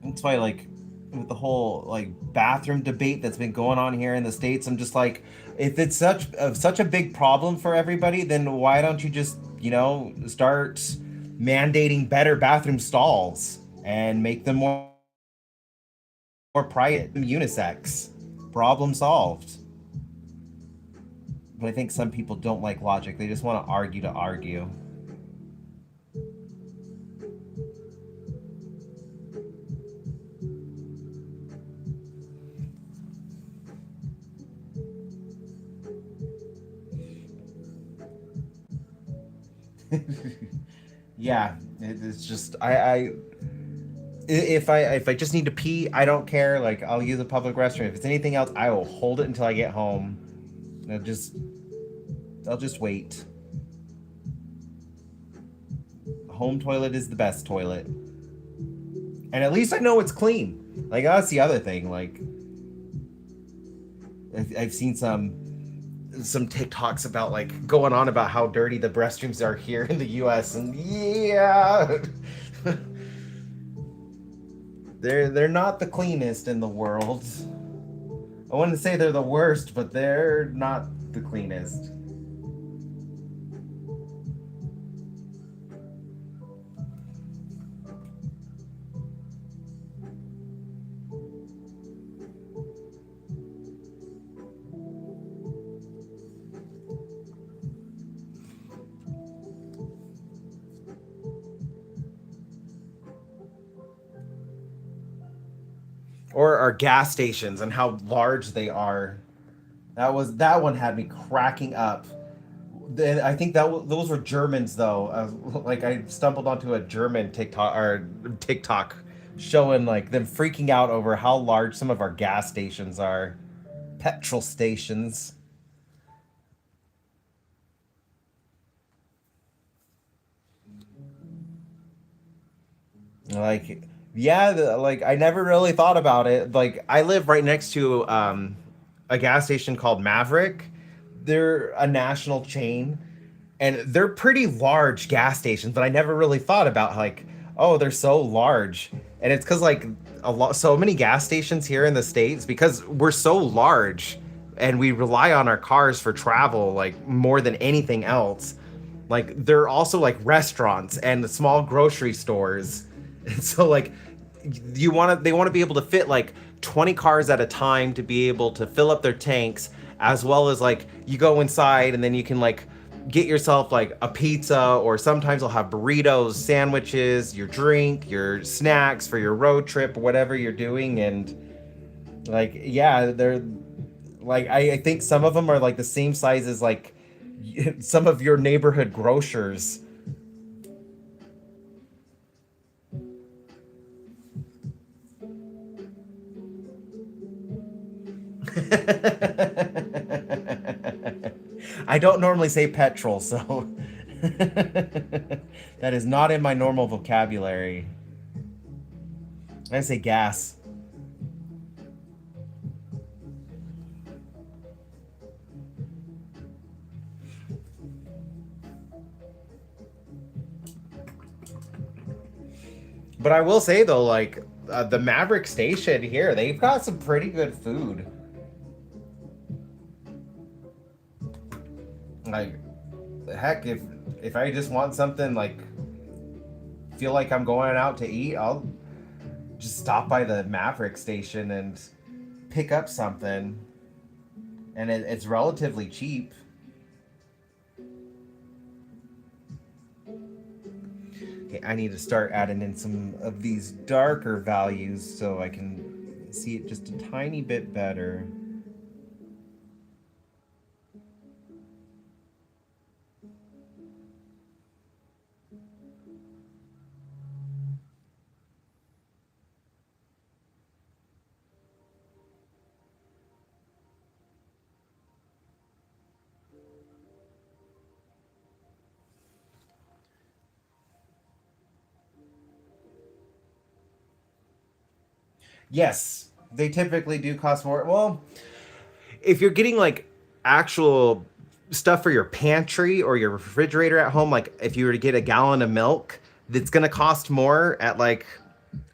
S1: That's why, like, with the whole like bathroom debate that's been going on here in the states, I'm just like, if it's such a big problem for everybody, then why don't you just start mandating better bathroom stalls and make them more private, unisex? Problem solved. But I think some people don't like logic; they just want to argue to argue. Yeah, it's just if I just need to pee, I don't care. Like I'll use a public restroom. If it's anything else, I will hold it until I get home. I'll just wait. Home toilet is the best toilet, and at least I know it's clean. Like that's the other thing. Like I've seen some TikToks about like going on about how dirty the restrooms are here in the U.S. and yeah, they're not the cleanest in the world. I wouldn't say they're the worst, but they're not the cleanest. Or our gas stations and how large they are. That one had me cracking up. I think those were Germans though. Like I stumbled onto a German TikTok showing like them freaking out over how large some of our gas stations are, petrol stations. Like yeah, like I never really thought about it. Like I live right next to a gas station called Maverick. They're a national chain, and they're pretty large gas stations, but I never really thought about like, oh, they're so large. And it's because like so many gas stations here in the States, because we're so large and we rely on our cars for travel like more than anything else. Like they're also like restaurants and small grocery stores. And so like they want to be able to fit like 20 cars at a time to be able to fill up their tanks, as well as like you go inside and then you can like get yourself like a pizza, or sometimes they'll have burritos, sandwiches, your drink, your snacks for your road trip, whatever you're doing. And like yeah, they're like I think some of them are like the same size as like some of your neighborhood grocers. I don't normally say petrol, so that is not in my normal vocabulary. I say gas. But I will say though, like the Maverick Station here, they've got some pretty good food. Like, heck, if I just want something like feel like I'm going out to eat, I'll just stop by the Maverick Station and pick up something, and it's relatively cheap. Okay, I need to start adding in some of these darker values so I can see it just a tiny bit better. Yes, they typically do cost more. Well, if you're getting like actual stuff for your pantry or your refrigerator at home, like if you were to get a gallon of milk, that's going to cost more at like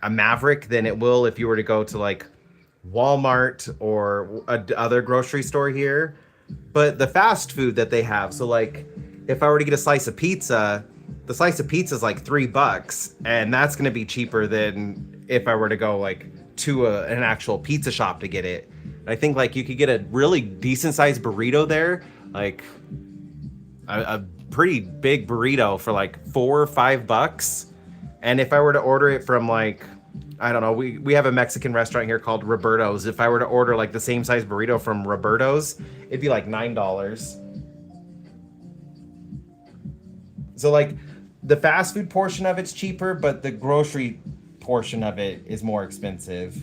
S1: a Maverick than it will if you were to go to like Walmart or a other grocery store here. But the fast food that they have, so like if I were to get a slice of pizza, the slice of pizza is like $3, and that's going to be cheaper than if I were to go like to an actual pizza shop to get it. I think like you could get a really decent sized burrito there, like a pretty big burrito for like $4 or $5. And if I were to order it from like, I don't know, we have a Mexican restaurant here called Roberto's. If I were to order like the same size burrito from Roberto's, it'd be like $9. So like the fast food portion of it's cheaper, but the grocery portion of it is more expensive.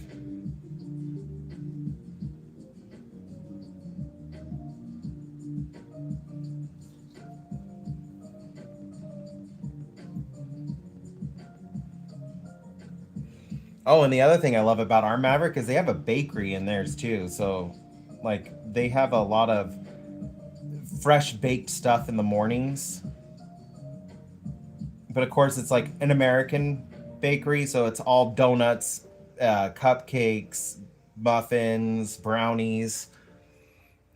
S1: Oh, and the other thing I love about our Maverick is they have a bakery in theirs too. So like they have a lot of fresh baked stuff in the mornings. But of course it's like an American bakery, so it's all donuts, cupcakes, muffins, brownies,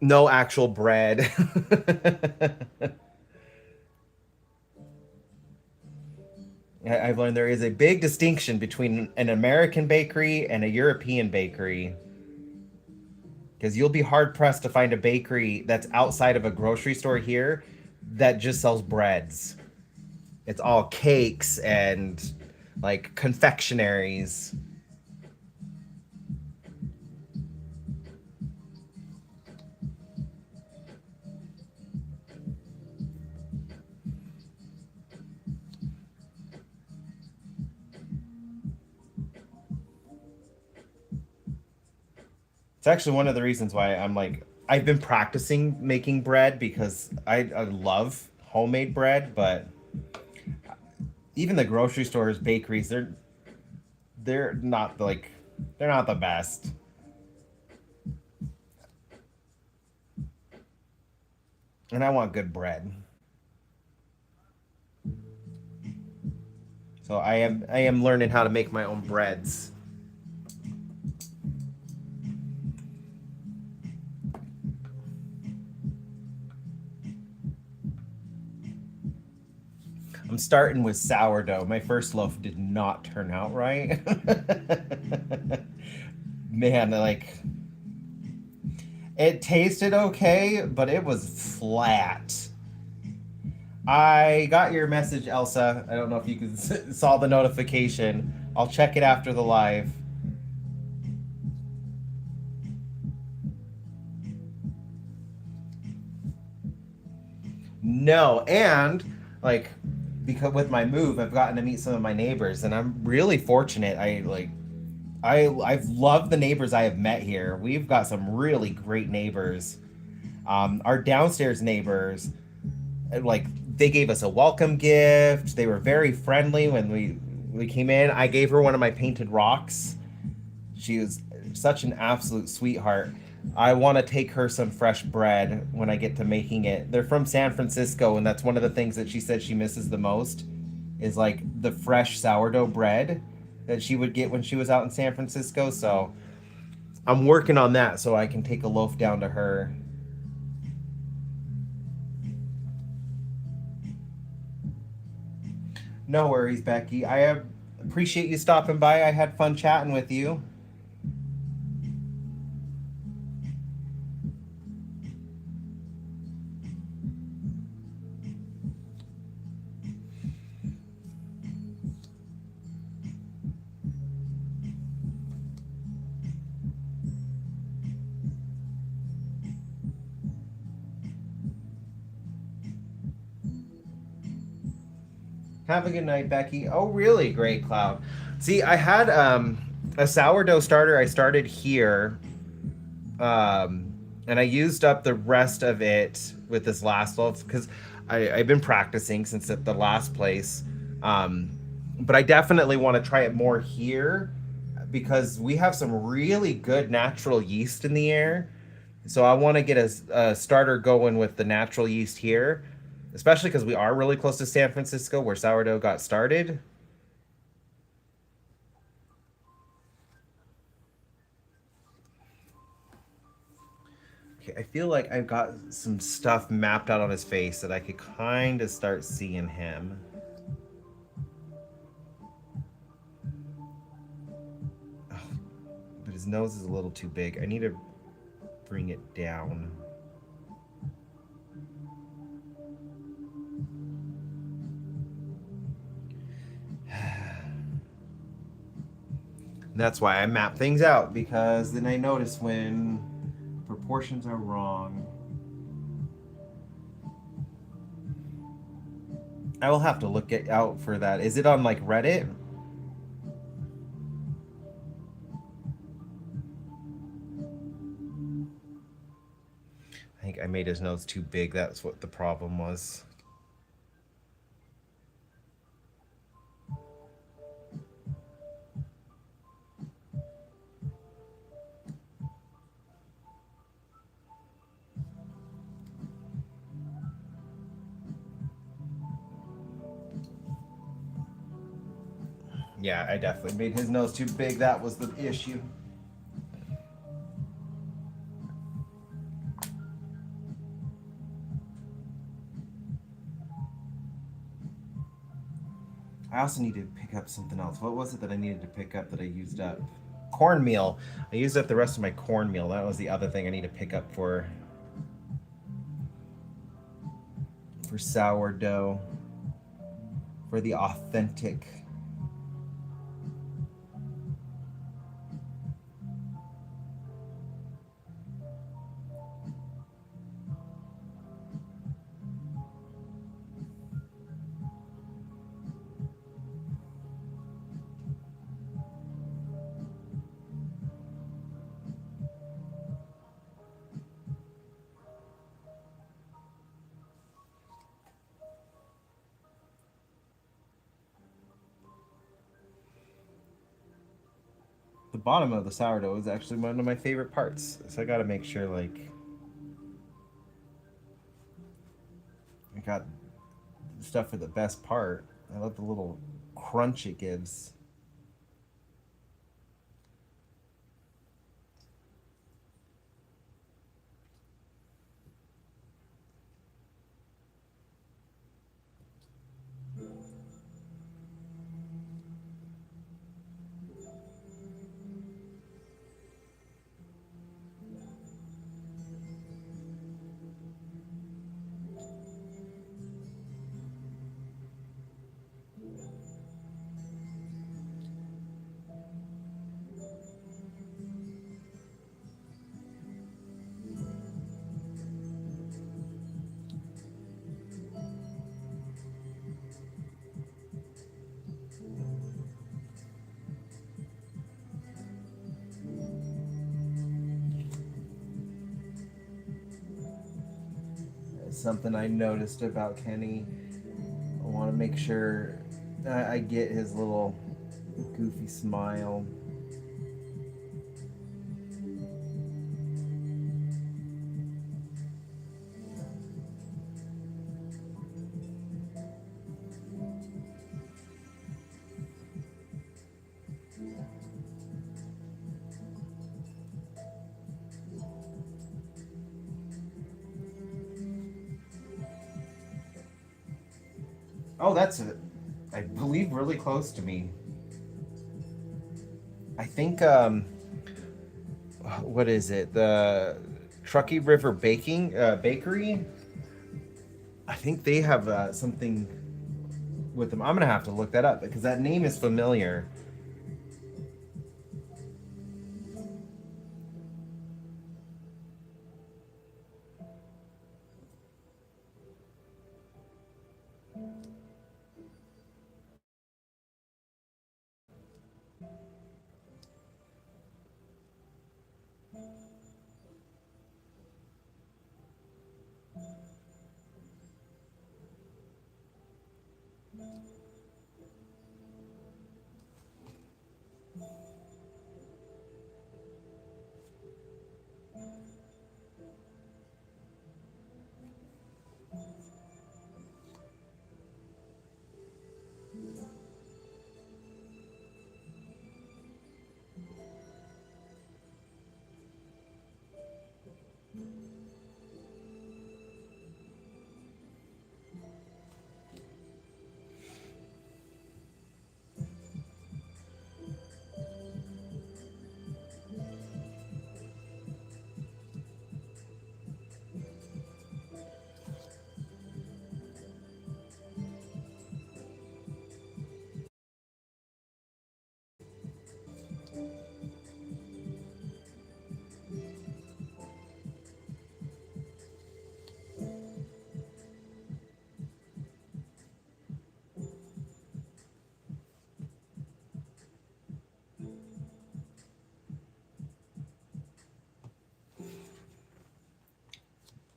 S1: no actual bread. I've learned there is a big distinction between an American bakery and a European bakery. Because you'll be hard pressed to find a bakery that's outside of a grocery store here that just sells breads. It's all cakes and like confectionaries. It's actually one of the reasons why I'm like I've been practicing making bread because I love homemade bread, but even the grocery stores, bakeries, they're not like they're not the best. And I want good bread. So I am learning how to make my own breads. I'm starting with sourdough. My first loaf did not turn out right. Man, like it tasted okay, but it was flat. I got your message, Elsa. I don't know if you saw the notification. I'll check it after the live. No, and like because with my move, I've gotten to meet some of my neighbors, and I'm really fortunate. I've loved the neighbors I have met here. We've got some really great neighbors. Our downstairs neighbors, like they gave us a welcome gift. They were very friendly when we came in. I gave her one of my painted rocks. She was such an absolute sweetheart. I want to take her some fresh bread when I get to making it. They're from San Francisco, and that's one of the things that she said she misses the most is like the fresh sourdough bread that she would get when she was out in San Francisco. So I'm working on that so I can take a loaf down to her. No worries, Becky. I appreciate you stopping by. I had fun chatting with you. Have a good night, Becky. Oh, really? Great, Cloud. See, I had a sourdough starter. I started here, and I used up the rest of it with this last loaf because I've been practicing since at the last place. Um, but I definitely want to try it more here because we have some really good natural yeast in the air. So I want to get a starter going with the natural yeast here, especially because we are really close to San Francisco where sourdough got started. Okay, I feel like I've got some stuff mapped out on his face that I could kind of start seeing him. Oh, but his nose is a little too big. I need to bring it down. That's why I map things out, because then I notice when proportions are wrong. I will have to look out for that. Is it on like Reddit? I think I made his nose too big. That's what the problem was. Yeah, I definitely made his nose too big. That was the issue. I also need to pick up something else. What was it that I needed to pick up that I used up? Cornmeal. I used up the rest of my cornmeal. That was the other thing I need to pick up for sourdough. For the authentic. The bottom of the sourdough is actually one of my favorite parts. So I gotta make sure like I got stuff for the best part. I love the little crunch it gives. Something I noticed about Kenny. I want to make sure I get his little goofy smile. Oh, that's it. I believe really close to me. I think what is it? The Truckee River Bakery. I think they have something with them. I'm gonna have to look that up because that name is familiar.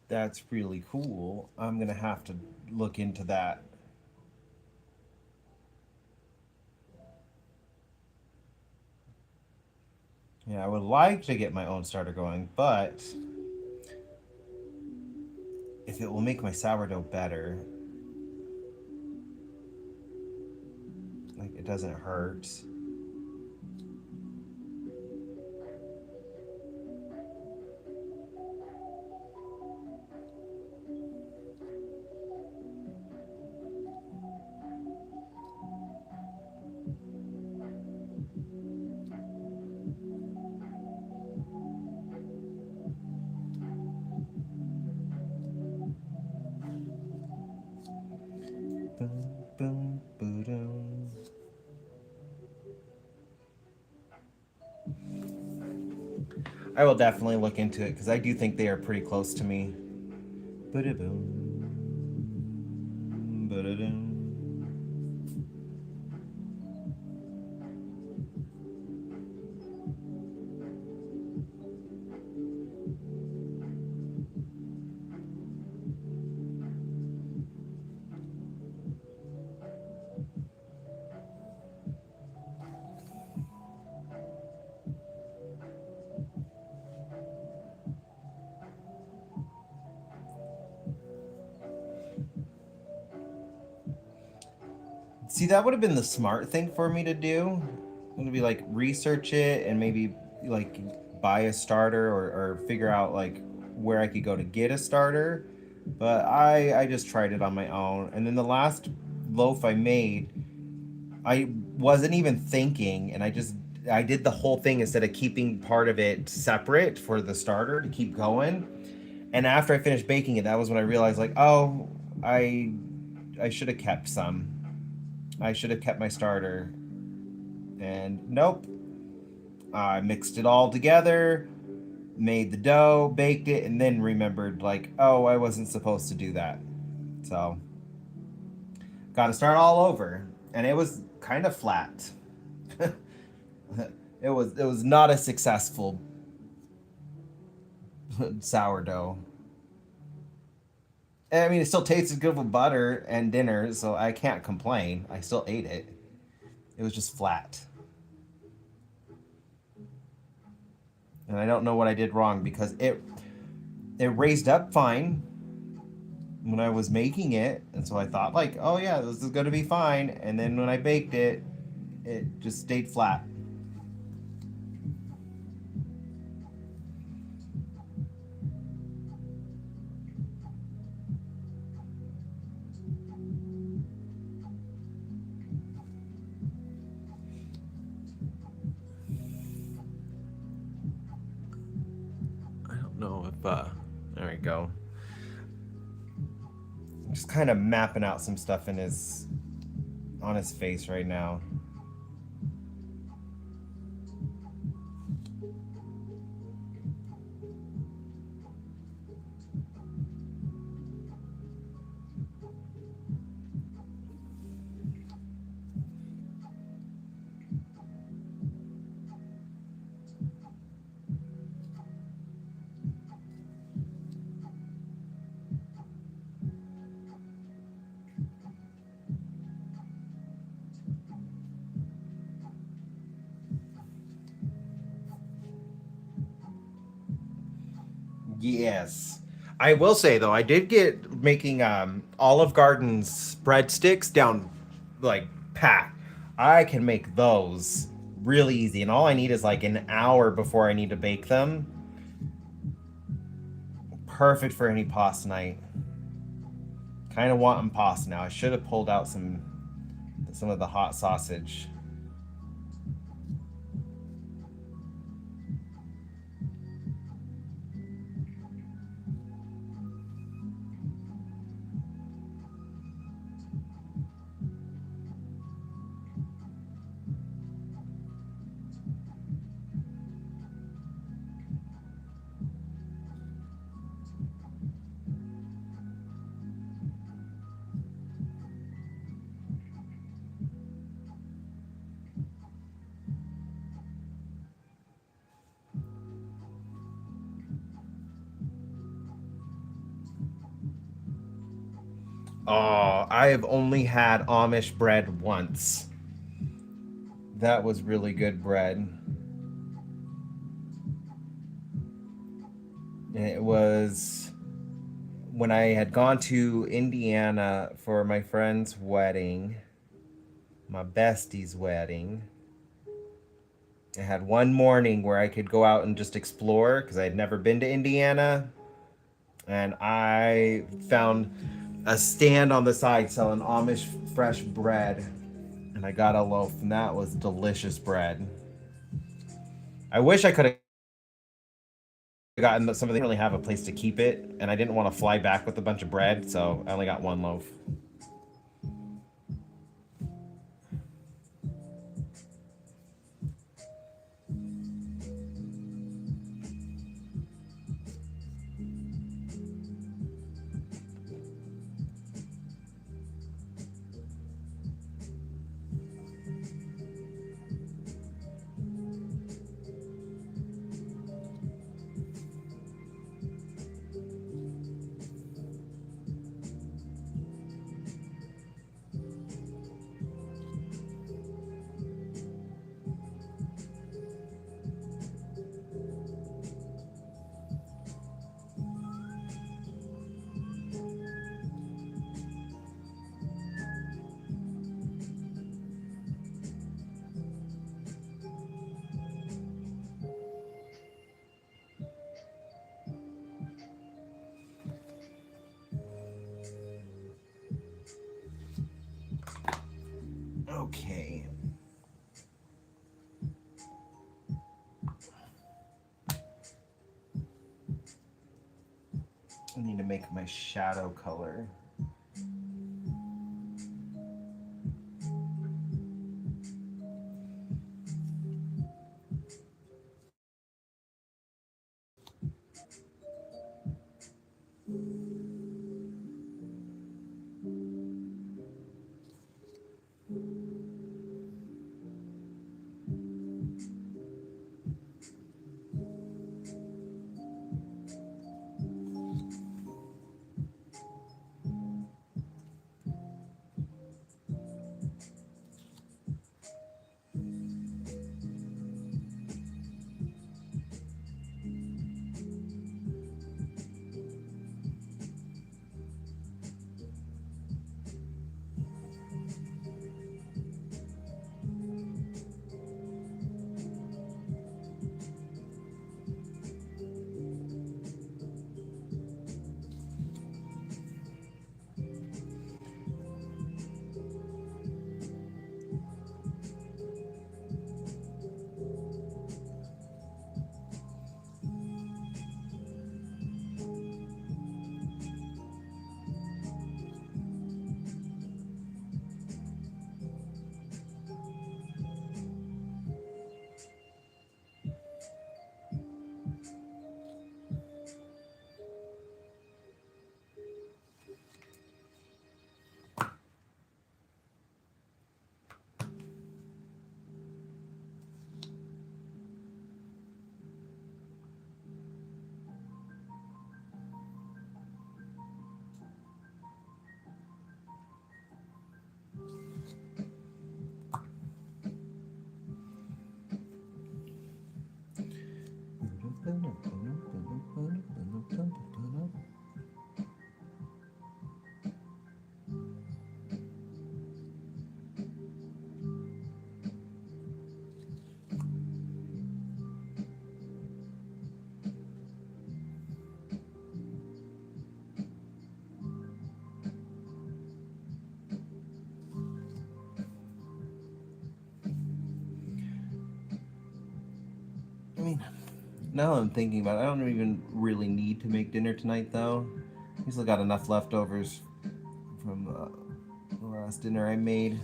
S1: That's really cool. I'm gonna have to look into that. Yeah, I would like to get my own starter going, but if it will make my sourdough better, like it doesn't hurt. Boom, boom, boom. I will definitely look into it because I do think they are pretty close to me. Ba-da-boom, ba-da-dum. See, that would have been the smart thing for me to do. Would be like research it and maybe like buy a starter or figure out like where I could go to get a starter. But I just tried it on my own. And then the last loaf I made, I wasn't even thinking, and I did the whole thing instead of keeping part of it separate for the starter to keep going. And after I finished baking it, that was when I realized like, oh, I I should have kept some. I should have kept my starter. And nope. I mixed it all together, made the dough, baked it, and then remembered like, oh, I wasn't supposed to do that. So, got to start all over. And it was kind of flat. It was not a successful sourdough. I mean, it still tasted good with butter and dinner, so I can't complain. I still ate it. It was just flat. And I don't know what I did wrong because it raised up fine when I was making it, and so I thought like, oh yeah, this is going to be fine. And then when I baked it, it just stayed flat. I don't know if there we go. I'm just kind of mapping out some stuff in his on his face right now. Yes. I will say though, I did get making Olive Garden's breadsticks down like packed. I can make those really easy, and all I need is like an hour before I need to bake them. Perfect for any pasta night. Kind of wanting pasta now. I should have pulled out some of the hot sausage. Oh, I have only had Amish bread once. That was really good bread. It was when I had gone to Indiana for my friend's wedding, my bestie's wedding. I had one morning where I could go out and just explore because I had never been to Indiana. And I found a stand on the side selling Amish fresh bread. And I got a loaf, and that was delicious bread. I wish I could have gotten some of. They didn't really have a place to keep it, and I didn't want to fly back with a bunch of bread, so I only got one loaf. I need to make my shadow color. I mean, now I'm thinking about it, I don't even really need to make dinner tonight, though. I still got enough leftovers from the last dinner I made.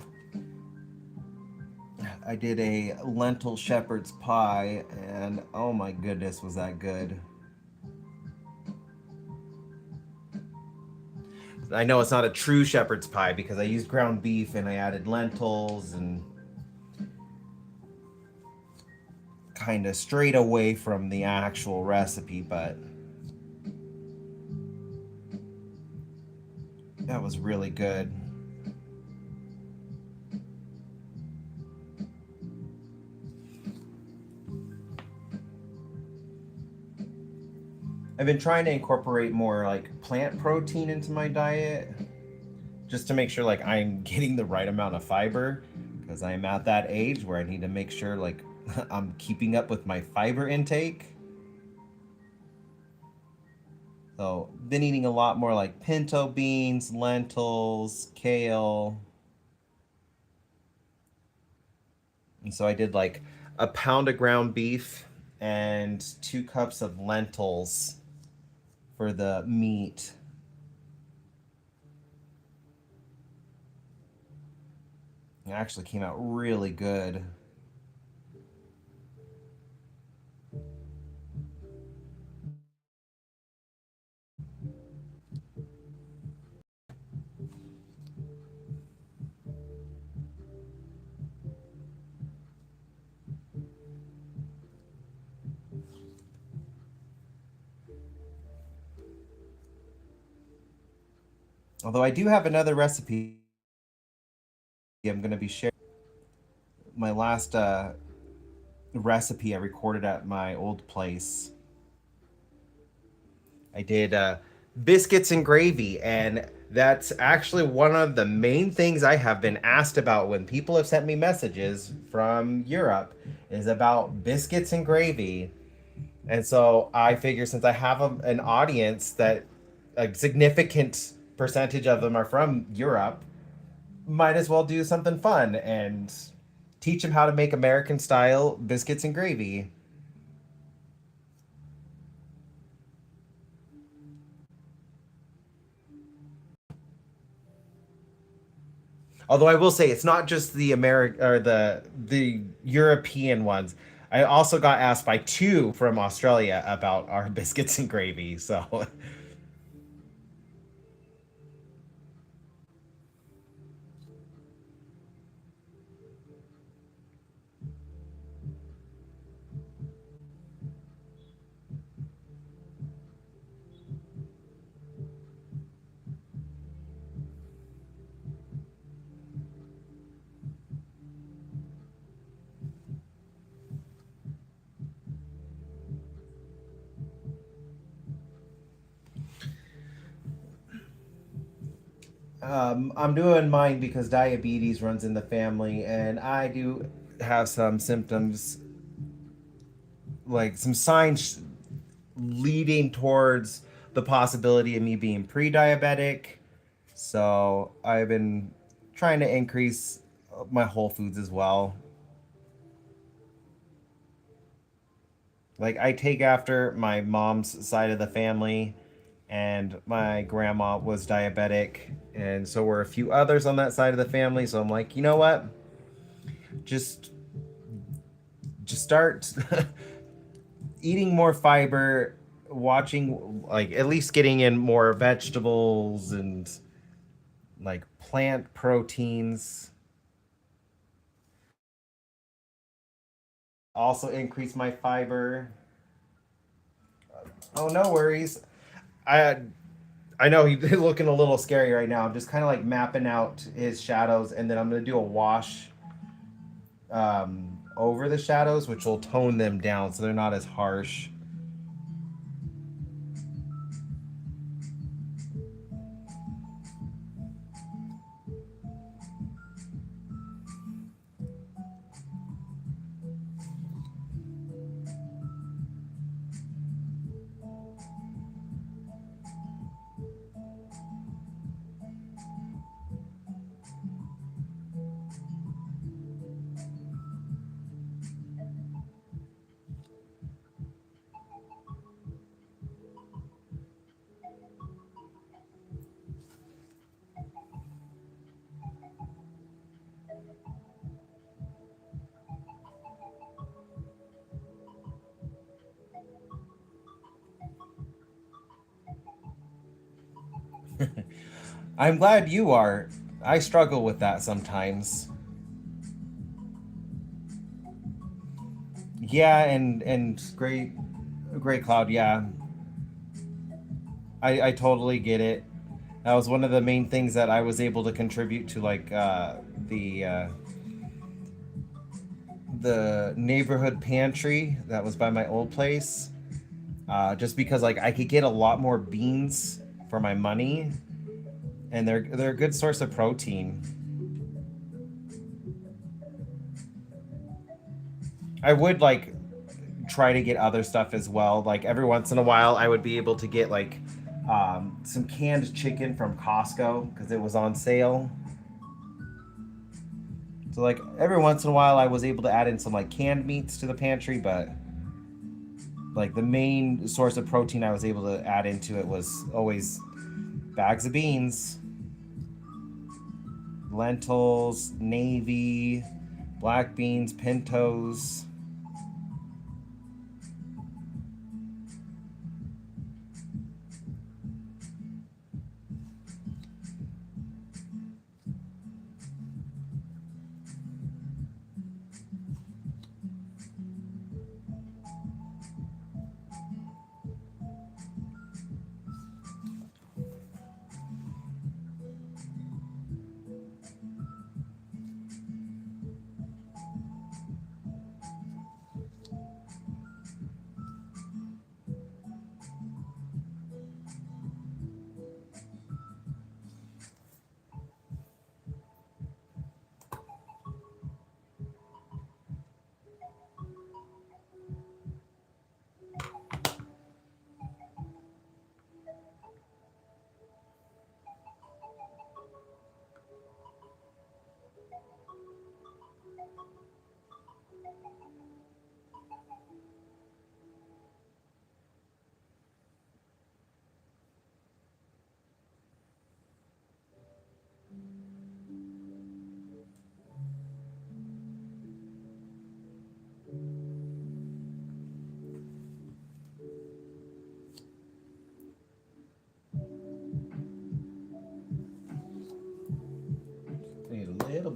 S1: I did a lentil shepherd's pie, and oh my goodness, was that good. I know it's not a true shepherd's pie because I used ground beef and I added lentils and kind of strayed away from the actual recipe, but that was really good. I've been trying to incorporate more like plant protein into my diet just to make sure like I'm getting the right amount of fiber because I'm at that age where I need to make sure like I'm keeping up with my fiber intake. So, been eating a lot more like pinto beans, lentils, kale. And so I did like a pound of ground beef and 2 cups of lentils for the meat. It actually came out really good. Although I do have another recipe I'm going to be sharing. My last recipe I recorded at my old place. I did biscuits and gravy, and that's actually one of the main things I have been asked about when people have sent me messages from Europe is about biscuits and gravy. And so I figure since I have an audience that a significant percentage of them are from Europe, might as well do something fun and teach them how to make American style biscuits and gravy. Although I will say it's not just the American or the European ones. I also got asked by two from Australia about our biscuits and gravy. So I'm doing mine because diabetes runs in the family, and I do have some symptoms, like some signs leading towards the possibility of me being pre-diabetic. So I've been trying to increase my whole foods as well. Like I take after my mom's side of the family, and my grandma was diabetic, and so were a few others on that side of the family. So I'm like, you know what? Just just start eating more fiber, watching, like at least getting in more vegetables and like plant proteins. Also increase my fiber. Oh, no worries. I I know he's looking a little scary right now. I'm just kind of like mapping out his shadows, and then I'm gonna do a wash over the shadows, which will tone them down so they're not as harsh. I'm glad you are. I struggle with that sometimes. Yeah, and great cloud. Yeah, I totally get it. That was one of the main things that I was able to contribute to, like the neighborhood pantry that was by my old place. Just because like I could get a lot more beans for my money, and they're a good source of protein. I would like try to get other stuff as well. Like every once in a while, I would be able to get like some canned chicken from Costco because it was on sale. So like every once in a while, I was able to add in some like canned meats to the pantry, but like the main source of protein I was able to add into it was always bags of beans, lentils, navy, black beans, pintos.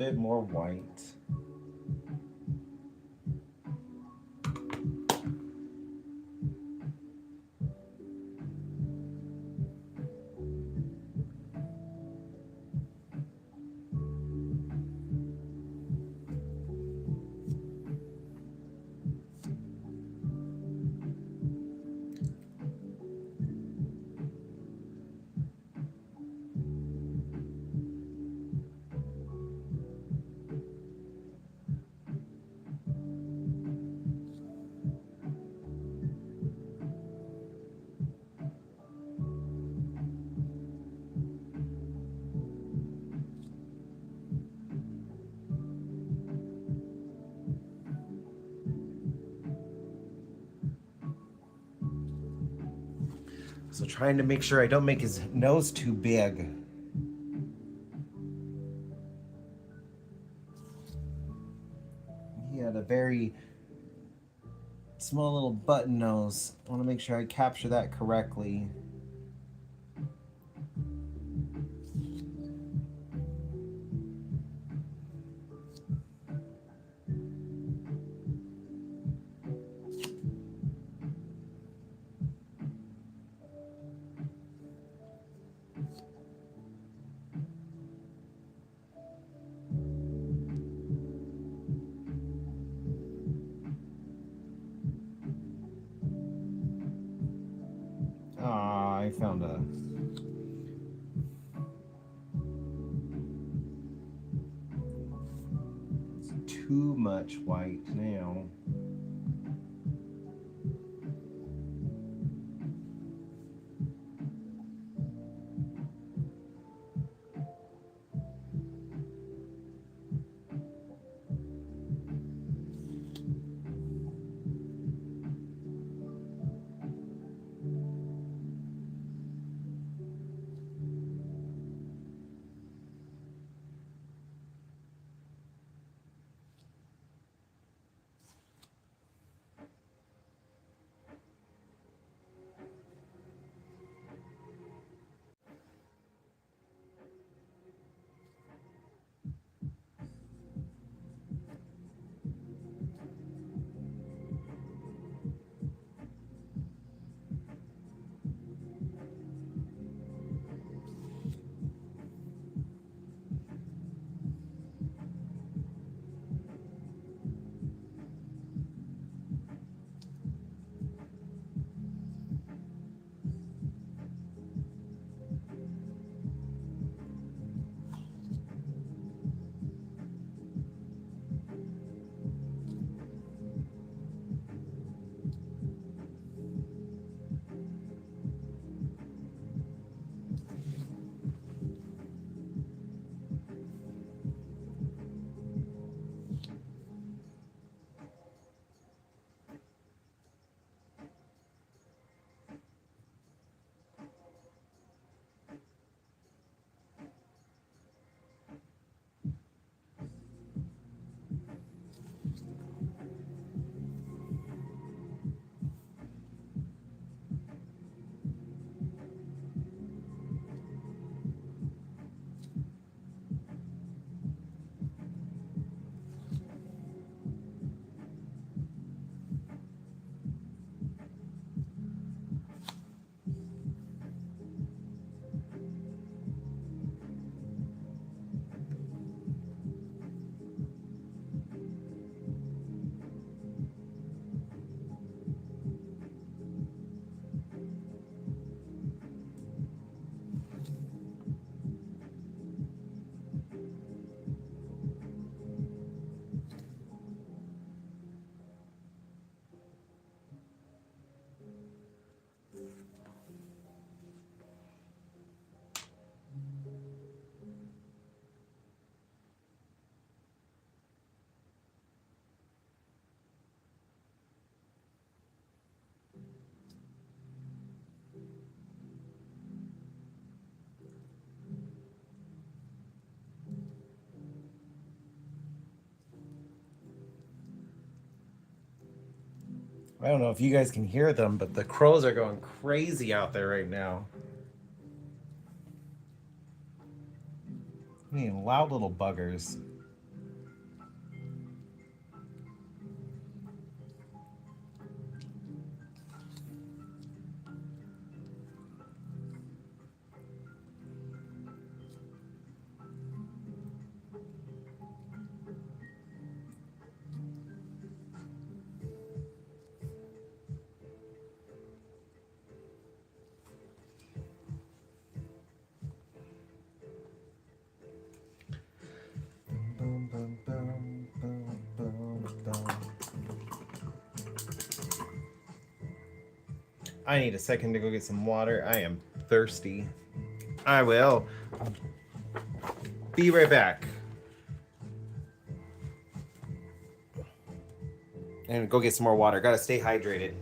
S1: bit more white. So trying to make sure I don't make his nose too big. He had a very small little button nose. I want to make sure I capture that correctly. I found a... It's too much white now. I don't know if you guys can hear them, but the crows are going crazy out there right now. I mean, loud little buggers. I need a second to go get some water. I am thirsty. I will be right back. And go get some more water. Gotta stay hydrated.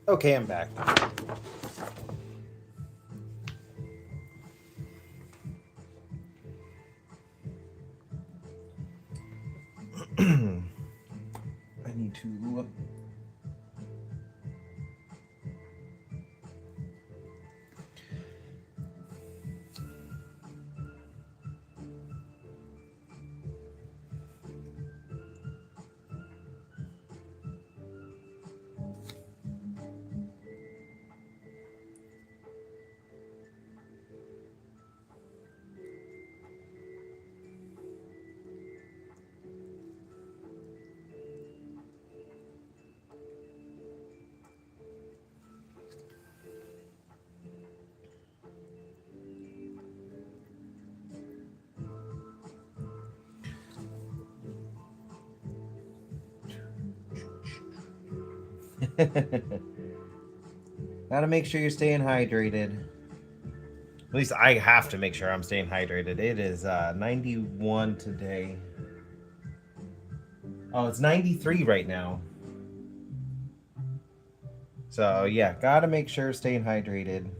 S1: Okay, I'm back. I need to gotta make sure you're staying hydrated. At least I have to make sure I'm staying hydrated. It is 91 today. Oh, it's 93 right now. So yeah, gotta make sure staying hydrated.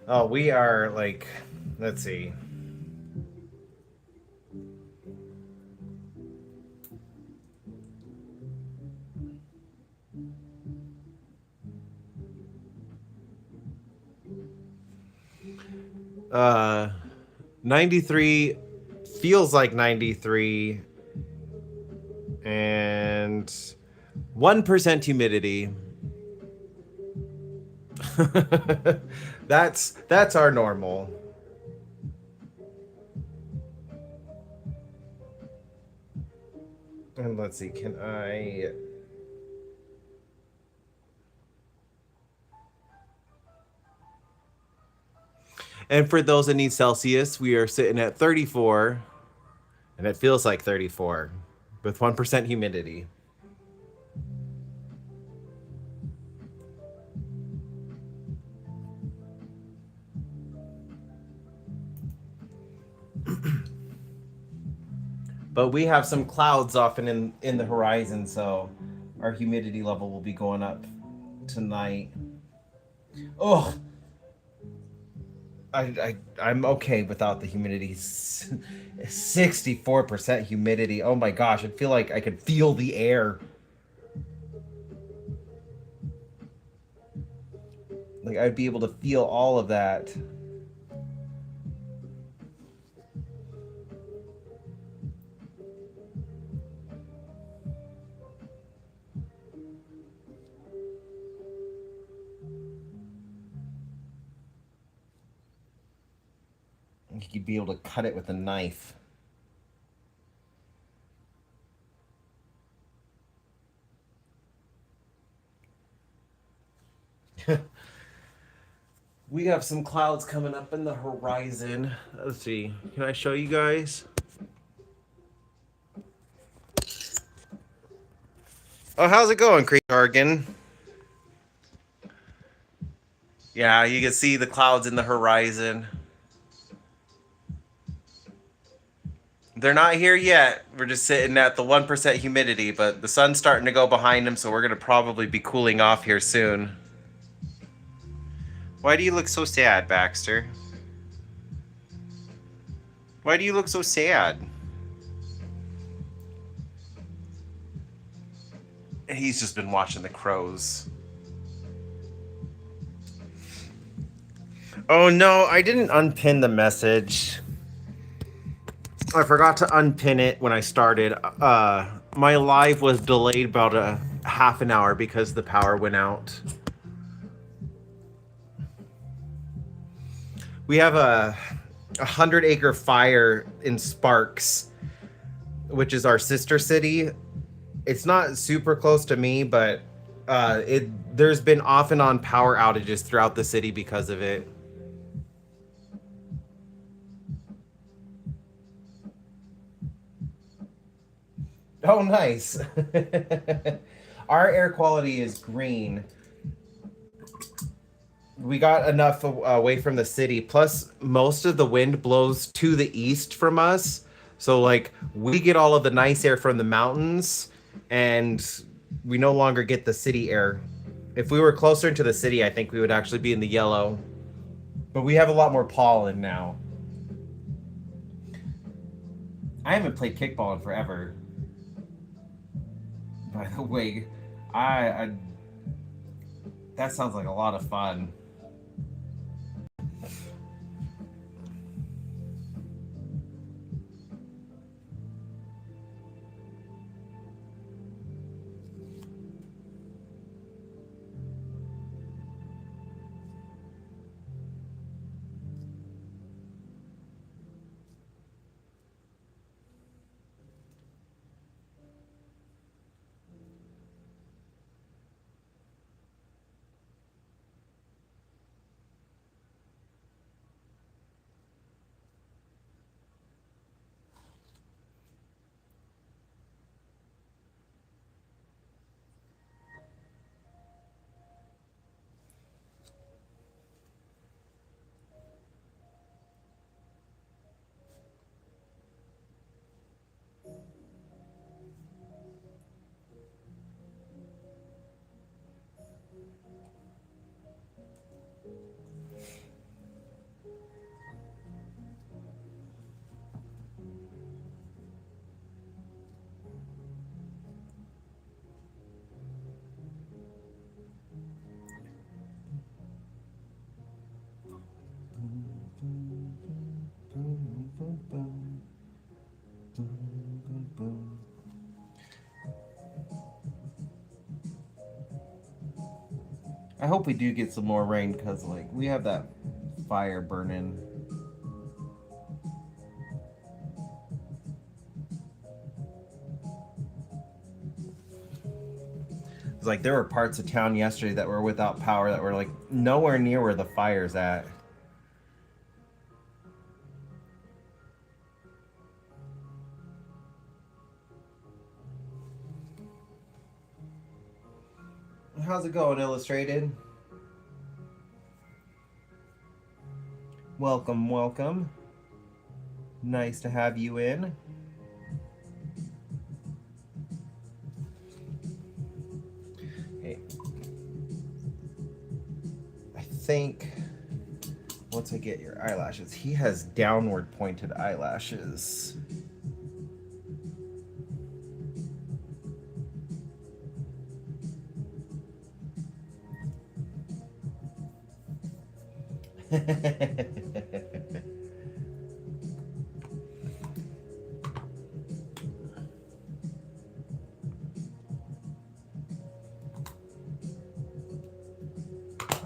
S1: Oh, we are like, let's see. Uh, 93 feels like 93 and 1% humidity. That's our normal. And let's see, can I And for those that need Celsius, we are sitting at 34 and it feels like 34 with 1% humidity. But we have some clouds often in the horizon, so our humidity level will be going up tonight. Oh, I'm okay without the humidity. 64% humidity. Oh my gosh, I feel like I could feel the air. Like I'd be able to feel all of that. You'd be able to cut it with a knife. We have some clouds coming up in the horizon. Let's see. Can I show you guys? Oh, how's it going, Creek Oregon? Yeah, you can see the clouds in the horizon. They're not here yet. We're just sitting at the 1% humidity, but the sun's starting to go behind them, so we're going to probably be cooling off here soon. Why do you look so sad, Baxter? Why do you look so sad? He's just been watching the crows. Oh no, I didn't unpin the message. I forgot to unpin it when I started. My live was delayed about a half an hour because the power went out. We have a 100-acre fire in Sparks, which is our sister city. It's not super close to me, but there's been off and on power outages throughout the city because of it. Oh, nice. Our air quality is green. We got enough away from the city. Plus, most of the wind blows to the east from us. So, like, we get all of the nice air from the mountains, and we no longer get the city air. If we were closer to the city, I think we would actually be in the yellow. But we have a lot more pollen now. I haven't played kickball in forever. By the way, I that sounds like a lot of fun. I hope we do get some more rain because, like, we have that fire burning. It's like there were parts of town yesterday that were without power that were like nowhere near where the fire's at. How's it going, Illustrated? Welcome, welcome. Nice to have you in. Hey. I think once I get your eyelashes, he has downward pointed eyelashes.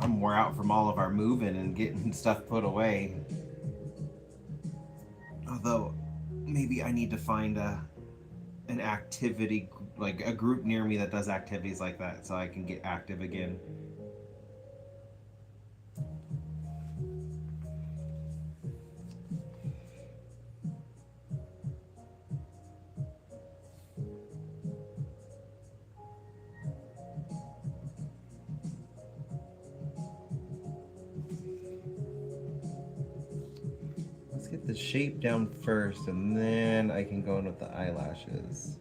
S1: I'm wore out from all of our moving and getting stuff put away. Although, maybe I need to find an activity, like a group near me that does activities like that so I can get active again. Let's get the shape down first and then I can go in with the eyelashes.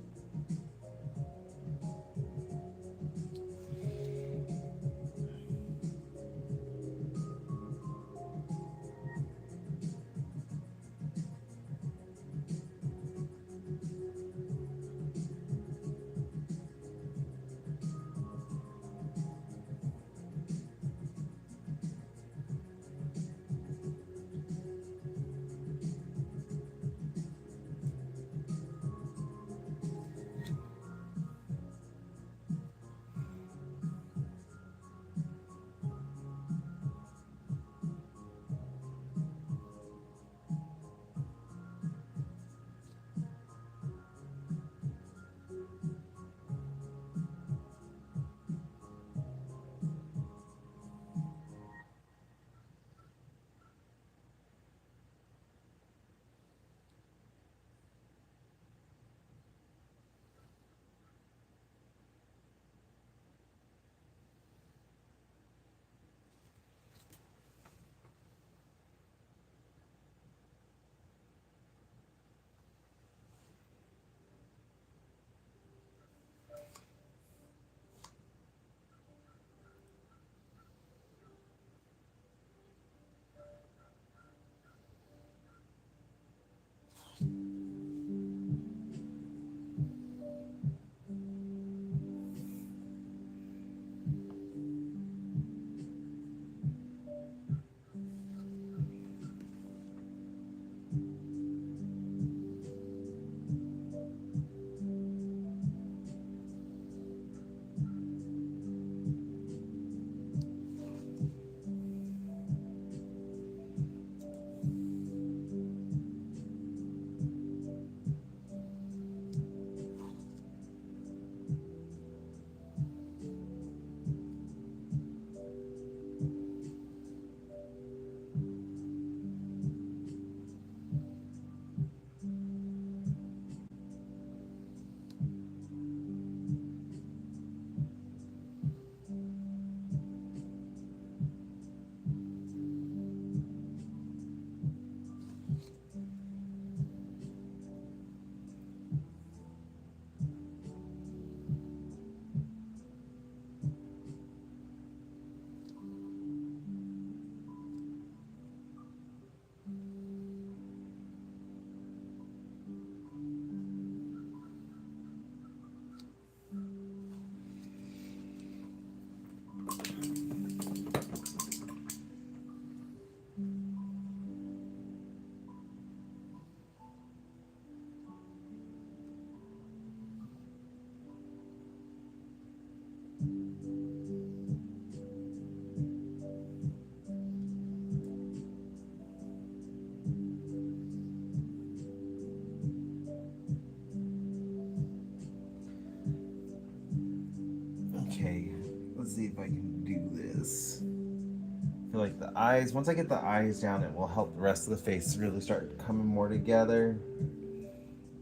S1: Let's see if I can do this. I feel like the eyes, once I get the eyes down, it will help the rest of the face really start coming more together.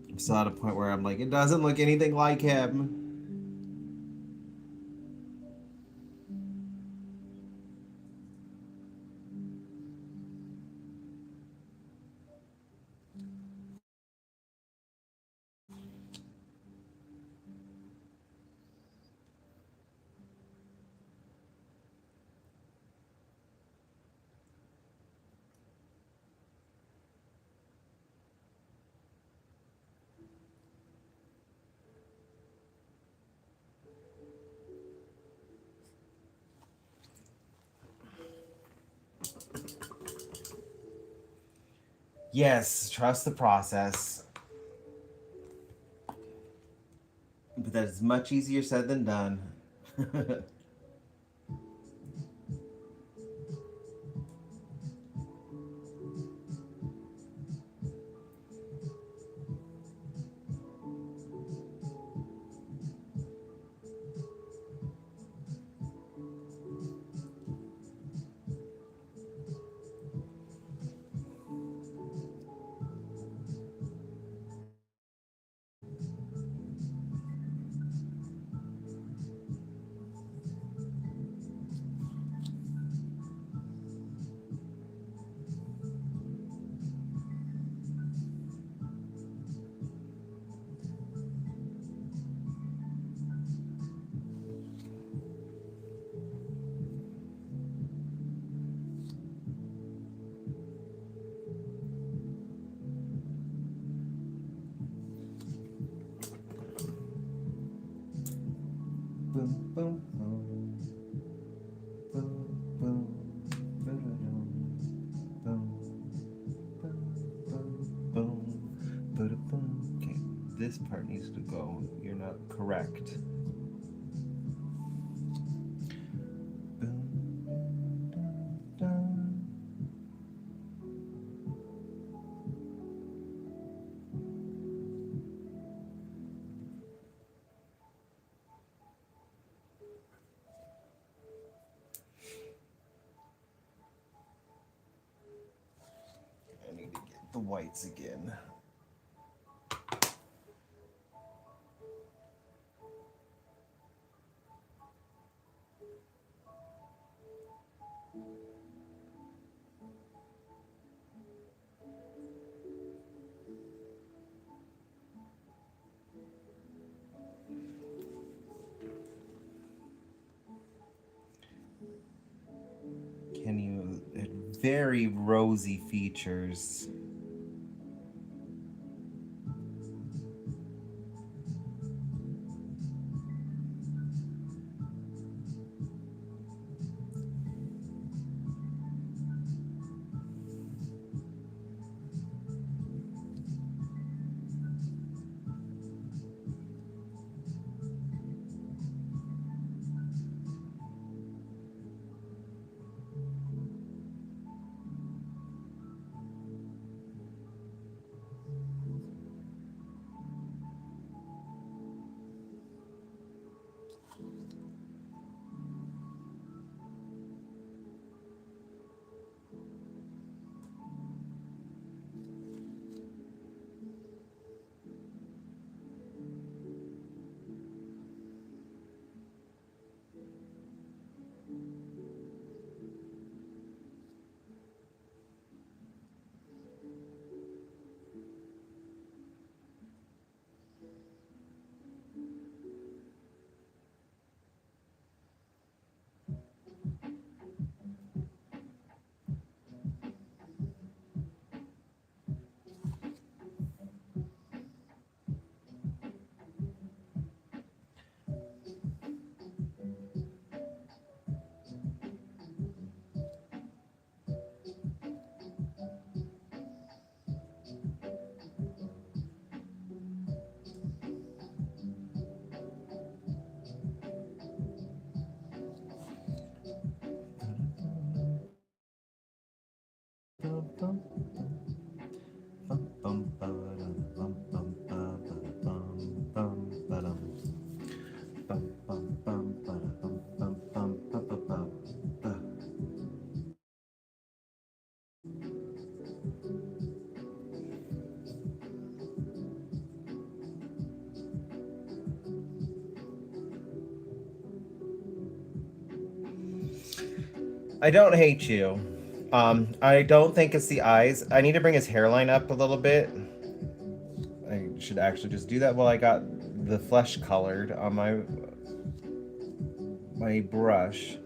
S1: I'm still at a point where I'm like, it doesn't look anything like him. Yes, trust the process. But that is much easier said than done. Boom, boom, boom. Boom, boom. Ba-da-dum. Boom, boom, boom. Ba-da-boom. Okay, this part needs to go. You're not correct. Boom, dum, dum. I need to get the whites again. Can you? Very rosy features. I don't hate you. I don't think it's the eyes. I need to bring his hairline up a little bit. I should actually just do that while I got the flesh colored on my brush.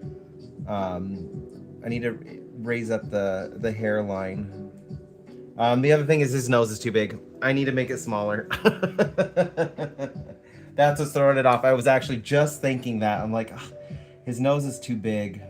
S1: Um, I need to raise up the hairline. The other thing is his nose is too big. I need to make it smaller. That's what's throwing it off. I was actually just thinking that. I'm like, ugh, his nose is too big.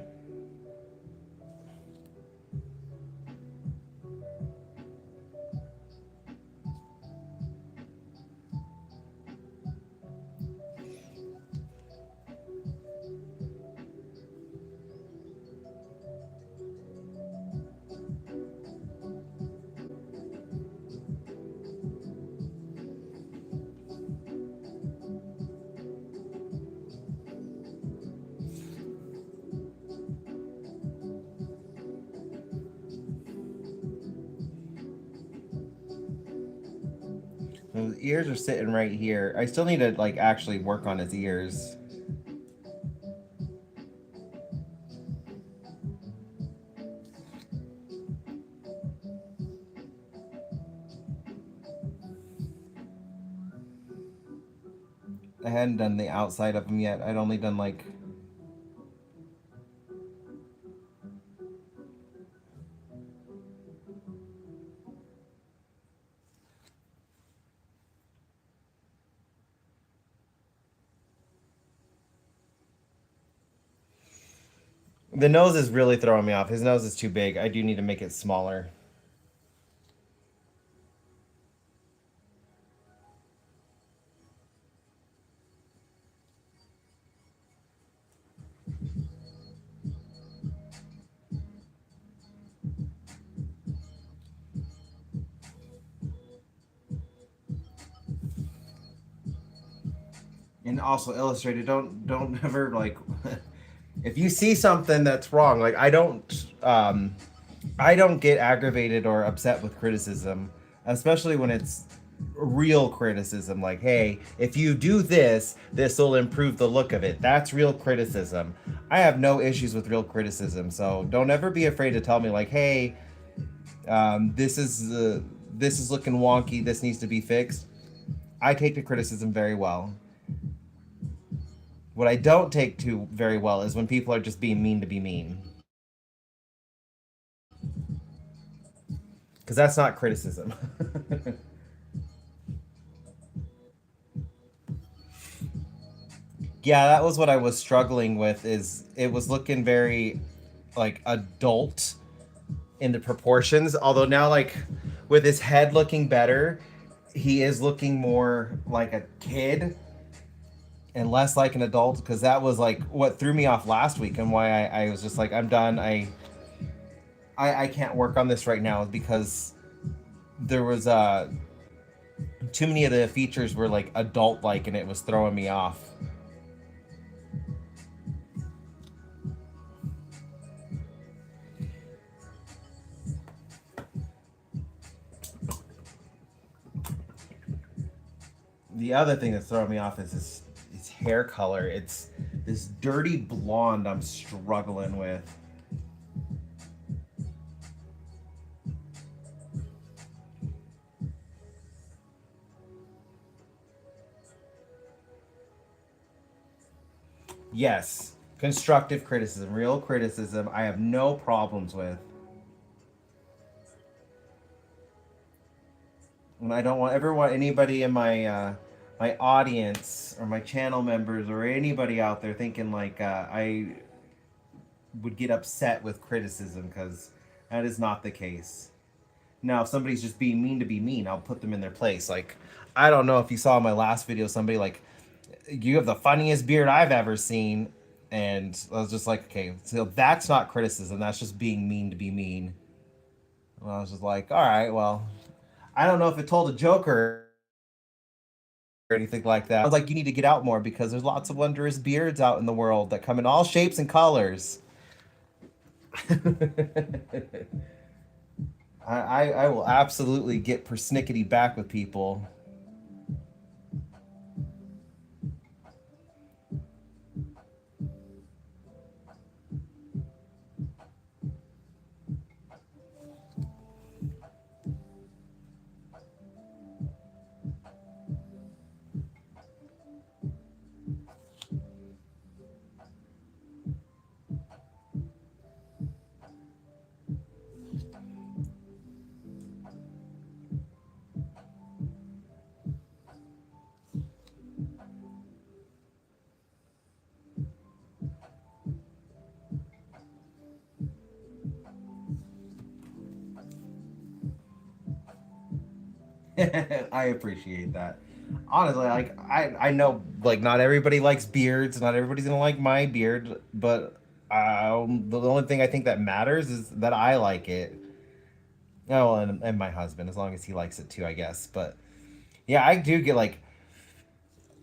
S1: His ears are sitting right here. I still need to like actually work on his ears. I hadn't done the outside of them yet. I'd only done like the nose is really throwing me off. His nose is too big. I do need to make it smaller. And also illustrated, don't ever like if you see something that's wrong, like I don't get aggravated or upset with criticism, especially when it's real criticism like, hey, if you do this, this will improve the look of it. That's real criticism. I have no issues with real criticism, so don't ever be afraid to tell me like, hey, this is looking wonky, this needs to be fixed. I take the criticism very well. What I don't take to very well is when people are just being mean to be mean, because that's not criticism. Yeah, that was what I was struggling with. Is it was looking very like adult in the proportions, although now like with his head looking better, he is looking more like a kid and less like an adult, because that was like what threw me off last week and why I was just like, I'm done. I can't work on this right now, because there was too many of the features were like adult like, and it was throwing me off. The other thing that's throwing me off is his hair color. It's this dirty blonde I'm struggling with. Yes, constructive criticism, real criticism, I have no problems with. And I don't want ever want anybody in my audience or my channel members or anybody out there thinking like I would get upset with criticism, because that is not the case. Now, if somebody's just being mean to be mean, I'll put them in their place. Like, I don't know if you saw in my last video, somebody like, you have the funniest beard I've ever seen. And I was just like, okay, so that's not criticism. That's just being mean to be mean. And I was just like, all right, well, I don't know if it told a joke or anything like that. I was like, you need to get out more, because there's lots of wondrous beards out in the world that come in all shapes and colors. I will absolutely get persnickety back with people. I appreciate that. Honestly, like I know like not everybody likes beards, not everybody's gonna like my beard, but the only thing I think that matters is that I like it. Oh, and my husband, as long as he likes it too, I guess. But yeah, I do get like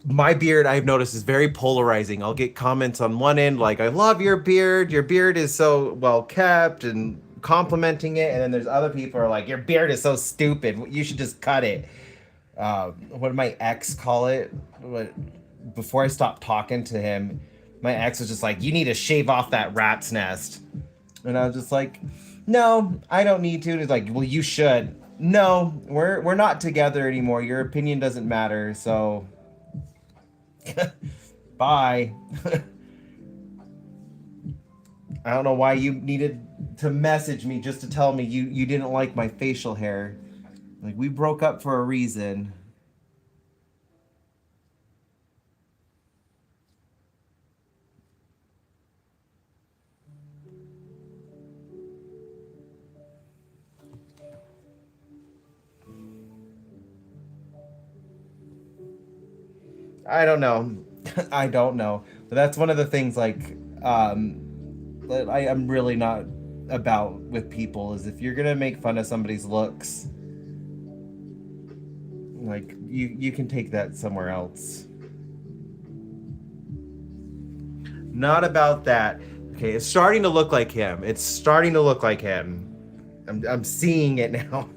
S1: my beard, I've noticed, is very polarizing. I'll get comments on one end like, I love your beard. Your beard is so well kept and complimenting it. And then there's other people who are like, your beard is so stupid. You should just cut it. What did my ex call it? Before I stopped talking to him, my ex was just like, you need to shave off that rat's nest. And I was just like, no, I don't need to. And he's like, well, you should. No, we're not together anymore. Your opinion doesn't matter. So bye. I don't know why you needed to message me just to tell me you didn't like my facial hair. Like, we broke up for a reason. I don't know. I don't know. But that's one of the things like that I'm really not about with people is if you're gonna make fun of somebody's looks, like you can take that somewhere else. Not about that. Okay, it's starting to look like him. It's starting to look like him. I'm seeing it now.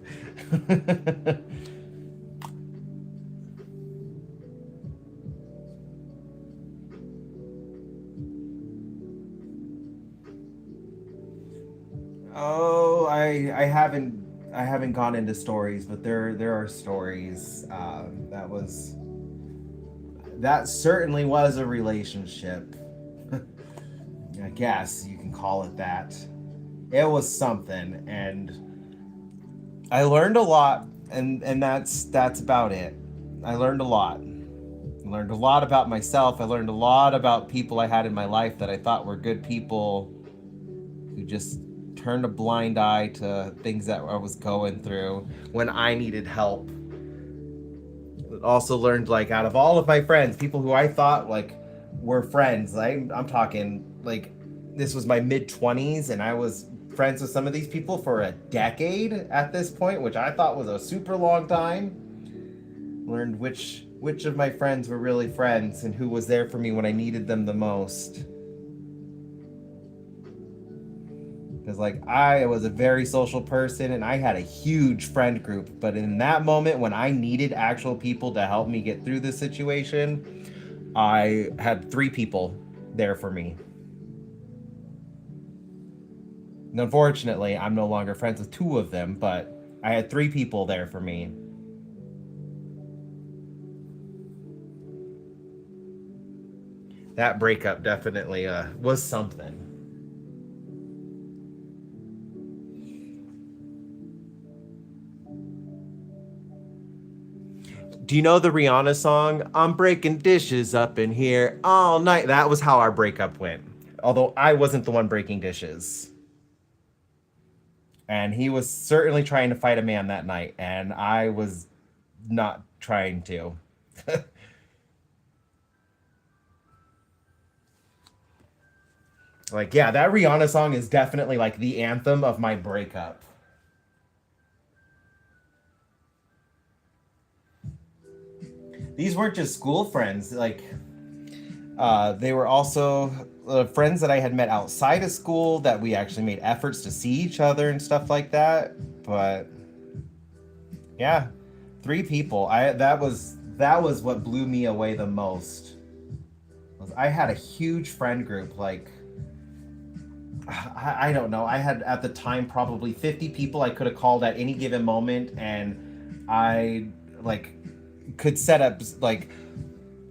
S1: Oh, I haven't gone into stories, but there are stories. That certainly was a relationship. I guess you can call it that. It was something, and I learned a lot, and that's about it. I learned a lot. I learned a lot about myself. I learned a lot about people I had in my life that I thought were good people who just turned a blind eye to things that I was going through when I needed help. Also learned like out of all of my friends, people who I thought like were friends, I'm talking like this was my mid-20s and I was friends with some of these people for a decade at this point, which I thought was a super long time. Learned which of my friends were really friends and who was there for me when I needed them the most. Because like I was a very social person and I had a huge friend group, but in that moment when I needed actual people to help me get through this situation, I had 3 people there for me. And unfortunately, I'm no longer friends with 2 of them, but I had 3 people there for me. That breakup definitely was something. Do you know the Rihanna song? I'm breaking dishes up in here all night. That was how our breakup went. Although I wasn't the one breaking dishes. And he was certainly trying to fight a man that night, and I was not trying to. Like, yeah, that Rihanna song is definitely like the anthem of my breakup. These weren't just school friends. Like, they were also friends that I had met outside of school that we actually made efforts to see each other and stuff like that. But yeah, 3 people. That was what blew me away the most. I had a huge friend group. Like, I don't know. I had at the time probably 50 people I could have called at any given moment, and I like could set up like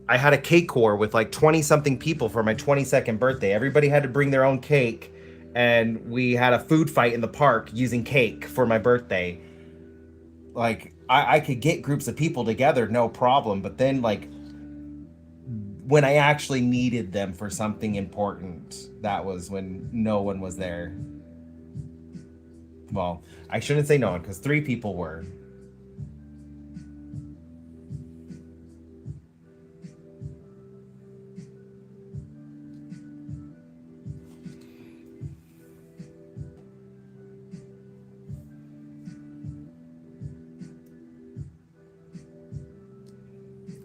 S1: I had a cake war with like 20 something people for my 22nd birthday. Everybody had to bring their own cake, and we had a food fight in the park using cake for my birthday. Like I could get groups of people together, no problem. But then like when I actually needed them for something important, that was when no one was there. Well, I shouldn't say no one because 3 people were.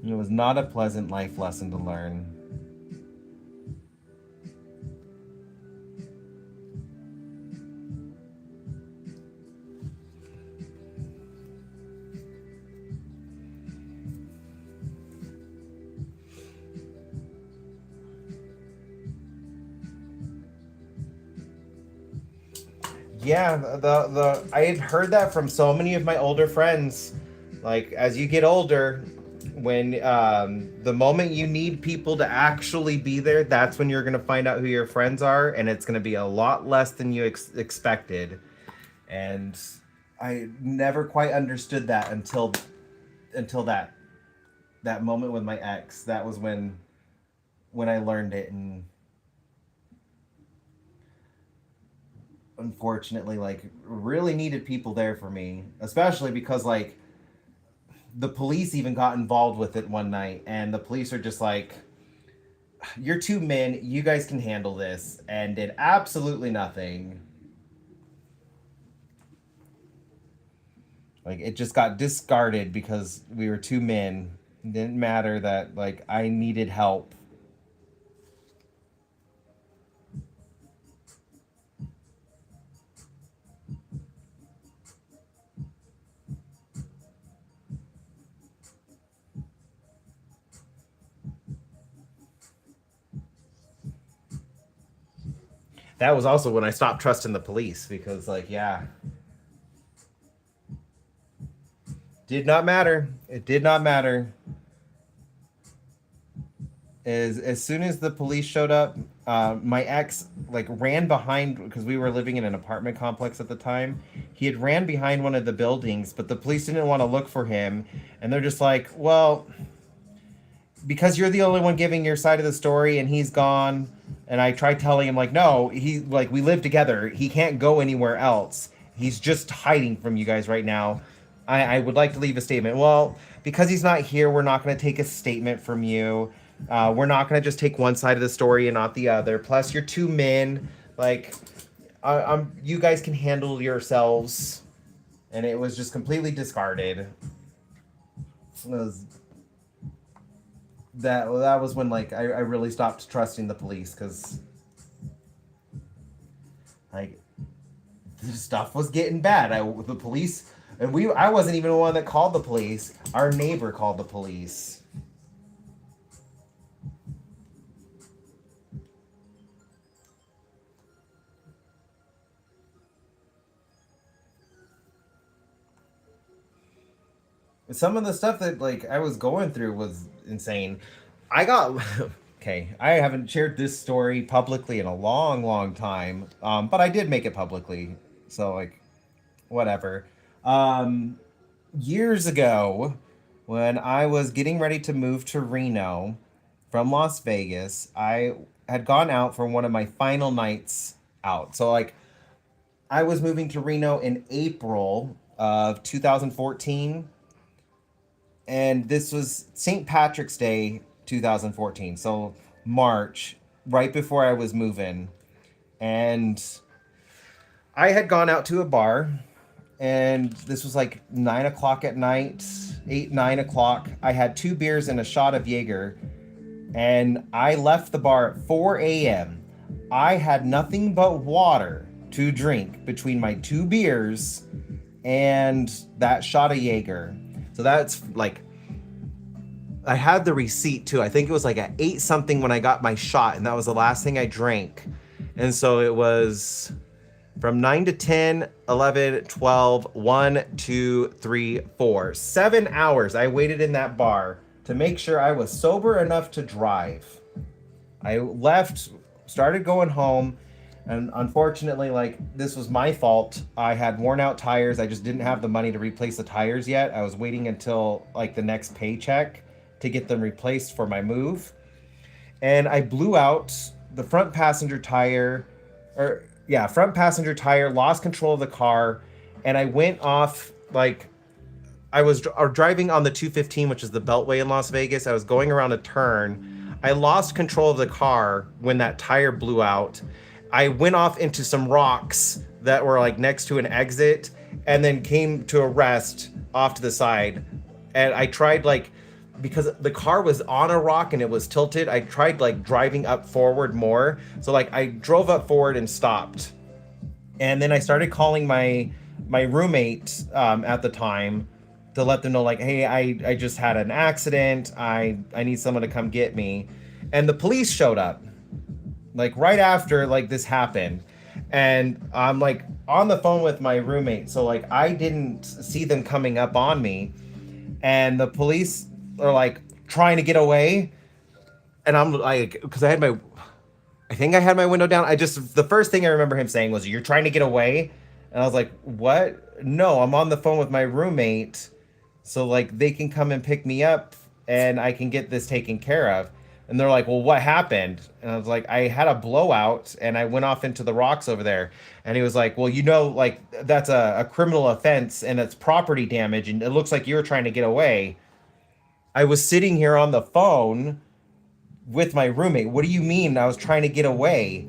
S1: It was not a pleasant life lesson to learn. Yeah, the I had heard that from so many of my older friends. Like, as you get older, when the moment you need people to actually be there, that's when you're gonna find out who your friends are, and it's gonna be a lot less than you expected. And I never quite understood that until that moment with my ex. That was when I learned it, and unfortunately, like, really needed people there for me, especially because, like, the police even got involved with it one night, and the police are just like, "You're two men, you guys can handle this," and did absolutely nothing. Like, it just got discarded because we were two men. It didn't matter that, like, I needed help. That was also when I stopped trusting the police because, like, yeah, did not matter. It did not matter. As soon as the police showed up, my ex like ran behind because we were living in an apartment complex at the time. He had ran behind one of the buildings, but the police didn't want to look for him, and they're just like, "Well, because you're the only one giving your side of the story, and he's gone." And I tried telling him, like, "No, he like we live together. He can't go anywhere else. He's just hiding from you guys right now. I would like to leave a statement." "Well, because he's not here, we're not going to take a statement from you. We're not going to just take one side of the story and not the other. Plus, you're two men. Like, you guys can handle yourselves." And it was just completely discarded. It was that was when, like, I really stopped trusting the police because, like, the stuff was getting bad. The police, and I wasn't even the one that called the police. Our neighbor called the police. Some of the stuff that, like, I was going through was insane. I got okay. I haven't shared this story publicly in a long, long time, but I did make it publicly, so, like, whatever. Um, Years ago, when I was getting ready to move to Reno from Las Vegas, I had gone out for one of my final nights out. So, like, I was moving to Reno in April of 2014, and this was St. Patrick's Day 2014. So March, right before I was moving, and I had gone out to a bar, and this was like 9 o'clock at night, 8, 9 o'clock. I had 2 beers and a shot of Jaeger, and I left the bar at 4 a.m. I had nothing but water to drink between my 2 beers and that shot of Jaeger. So that's like, I had the receipt too. I think it was like at 8 something when I got my shot, and that was the last thing I drank. And so it was from 9 to 10, 11, 12, 1, 2, 3, 4. 7 hours I waited in that bar to make sure I was sober enough to drive. I left, started going home, and unfortunately, like, this was my fault. I had worn out tires. I just didn't have the money to replace the tires yet. I was waiting until, like, the next paycheck to get them replaced for my move. And I blew out the front passenger tire, front passenger tire, lost control of the car, and I went off, like, I was driving on the 215, which is the Beltway in Las Vegas. I was going around a turn. I lost control of the car when that tire blew out. I went off into some rocks that were, like, next to an exit, and then came to a rest off to the side. And I tried, like, because the car was on a rock and it was tilted, I tried like driving up forward more. So like I drove up forward and stopped. And then I started calling my roommate at the time to let them know like, hey, I just had an accident. I need someone to come get me. And the police showed up like right after like this happened. And I'm like on the phone with my roommate, so like I didn't see them coming up on me. And the police are like trying to get away, and I'm like, because I think I had my window down. The first thing I remember him saying was, "You're trying to get away," and I was like, "What? No, I'm on the phone with my roommate, so like they can come and pick me up, and I can get this taken care of." And they're like, "Well, what happened?" And I was like, "I had a blowout, and I went off into the rocks over there." And he was like, "Well, like that's a criminal offense, and it's property damage, and it looks like you were trying to get away." I was sitting here on the phone with my roommate. What do you mean I was trying to get away?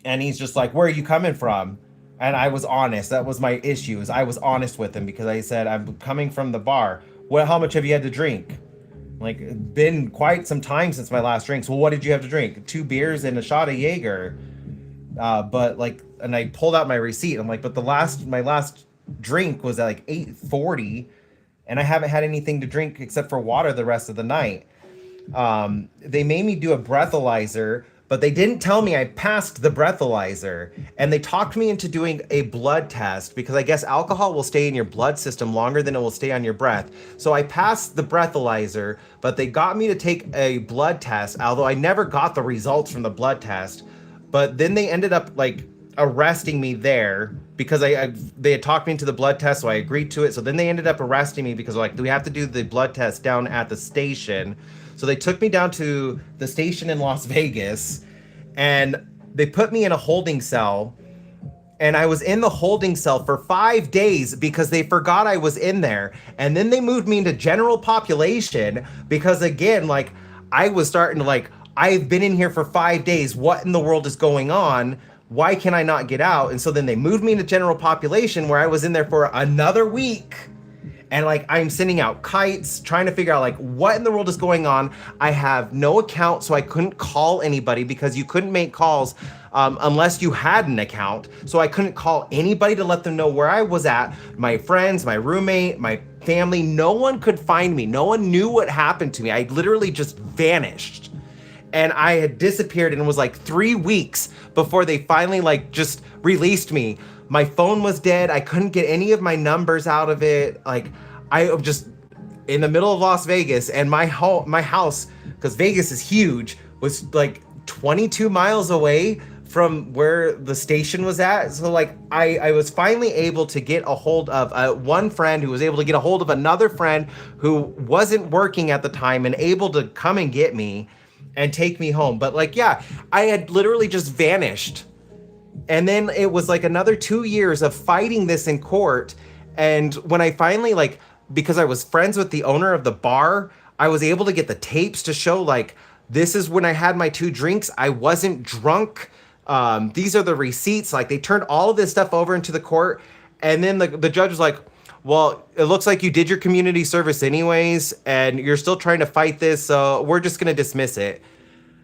S1: And he's just like, "Where are you coming from?" And I was honest. That was my issue. Is I was honest with him because I said, "I'm coming from the bar." "Well, how much have you had to drink?" Like, been quite some time since my last drinks. "Well, what did you have to drink?" "2 beers and a shot of Jaeger." But like, and I pulled out my receipt. I'm like, "But my last drink was at like 8:40, and I haven't had anything to drink except for water the rest of the night." They made me do a breathalyzer, but they didn't tell me I passed the breathalyzer. And they talked me into doing a blood test because I guess alcohol will stay in your blood system longer than it will stay on your breath. So I passed the breathalyzer, but they got me to take a blood test, although I never got the results from the blood test. But then they ended up like arresting me there because they had talked me into the blood test, so I agreed to it. So then they ended up arresting me because like, we have to do the blood test down at the station. So they took me down to the station in Las Vegas, and they put me in a holding cell. And I was in the holding cell for 5 days because they forgot I was in there. And then they moved me into general population because, again, like, I was starting to like, I've been in here for 5 days. What in the world is going on? Why can I not get out? And so then they moved me into general population, where I was in there for another week. And like, I'm sending out kites, trying to figure out like, what in the world is going on? I have no account, so I couldn't call anybody because you couldn't make calls unless you had an account. So I couldn't call anybody to let them know where I was at. My friends, my roommate, my family, no one could find me. No one knew what happened to me. I literally just vanished. And I had disappeared, and it was like 3 weeks before they finally like just released me. My phone was dead. I couldn't get any of my numbers out of it. Like, I was just in the middle of Las Vegas, and my house, because Vegas is huge, was like 22 miles away from where the station was at. So like, I was finally able to get a hold of one friend who was able to get a hold of another friend who wasn't working at the time and able to come and get me and take me home. But like, yeah, I had literally just vanished. And then it was like another 2 years of fighting this in court. And when I finally, like, because I was friends with the owner of the bar, I was able to get the tapes to show like, this is when I had my 2 drinks. I wasn't drunk. These are the receipts. Like, they turned all of this stuff over into the court. And then the judge was like, "Well, it looks like you did your community service anyways, and you're still trying to fight this, so we're just gonna dismiss it."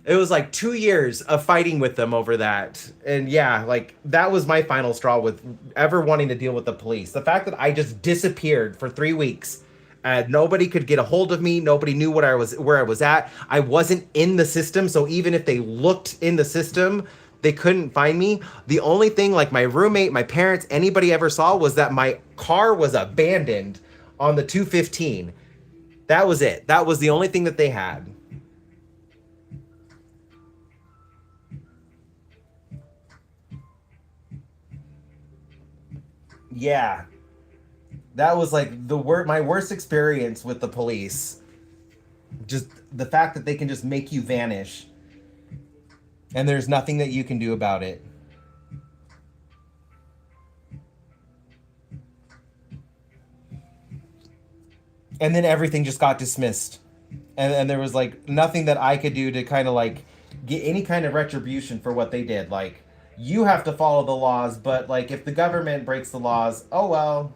S1: It was like 2 years of fighting with them over that. And yeah, like, that was my final straw with ever wanting to deal with the police. The fact that I just disappeared for 3 weeks and nobody could get a hold of me. Nobody knew where I was at. I wasn't in the system. So even if they looked in the system, they couldn't find me. The only thing like my roommate, my parents, anybody ever saw was that my car was abandoned on the 215. That was it. That was the only thing that they had. Yeah, that was like my worst experience with the police. Just the fact that they can just make you vanish and there's nothing that you can do about it. And then everything just got dismissed. And there was like nothing that I could do to kind of like get any kind of retribution for what they did. Like, you have to follow the laws, but like, if the government breaks the laws, oh well.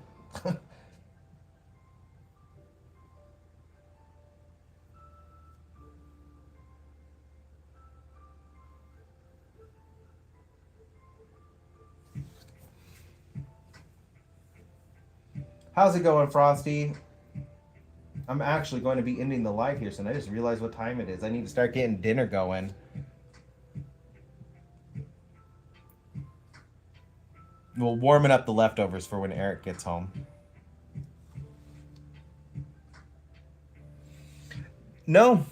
S1: How's it going, Frosty? I'm actually going to be ending the live here soon. I just realized what time it is. I need to start getting dinner going. Well, warming up the leftovers for when Eric gets home. No.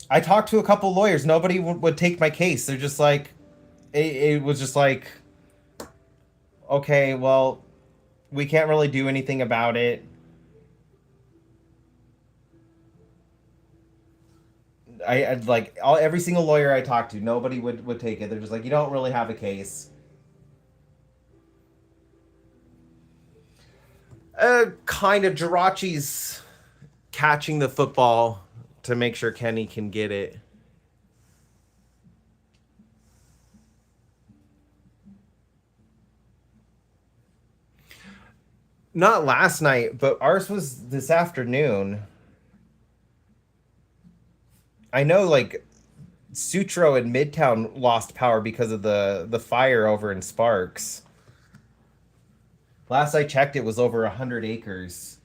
S1: I talked to a couple lawyers. Nobody would take my case. They're just like, it was just like, okay, well, we can't really do anything about it. I like every single lawyer I talked to, nobody would take it. They're just like, you don't really have a case. Kind of. Jirachi's catching the football to make sure Kenny can get it. Not last night, but ours was this afternoon. I know, like, Sutro in Midtown lost power because of the fire over in Sparks. Last I checked, it was over 100 acres.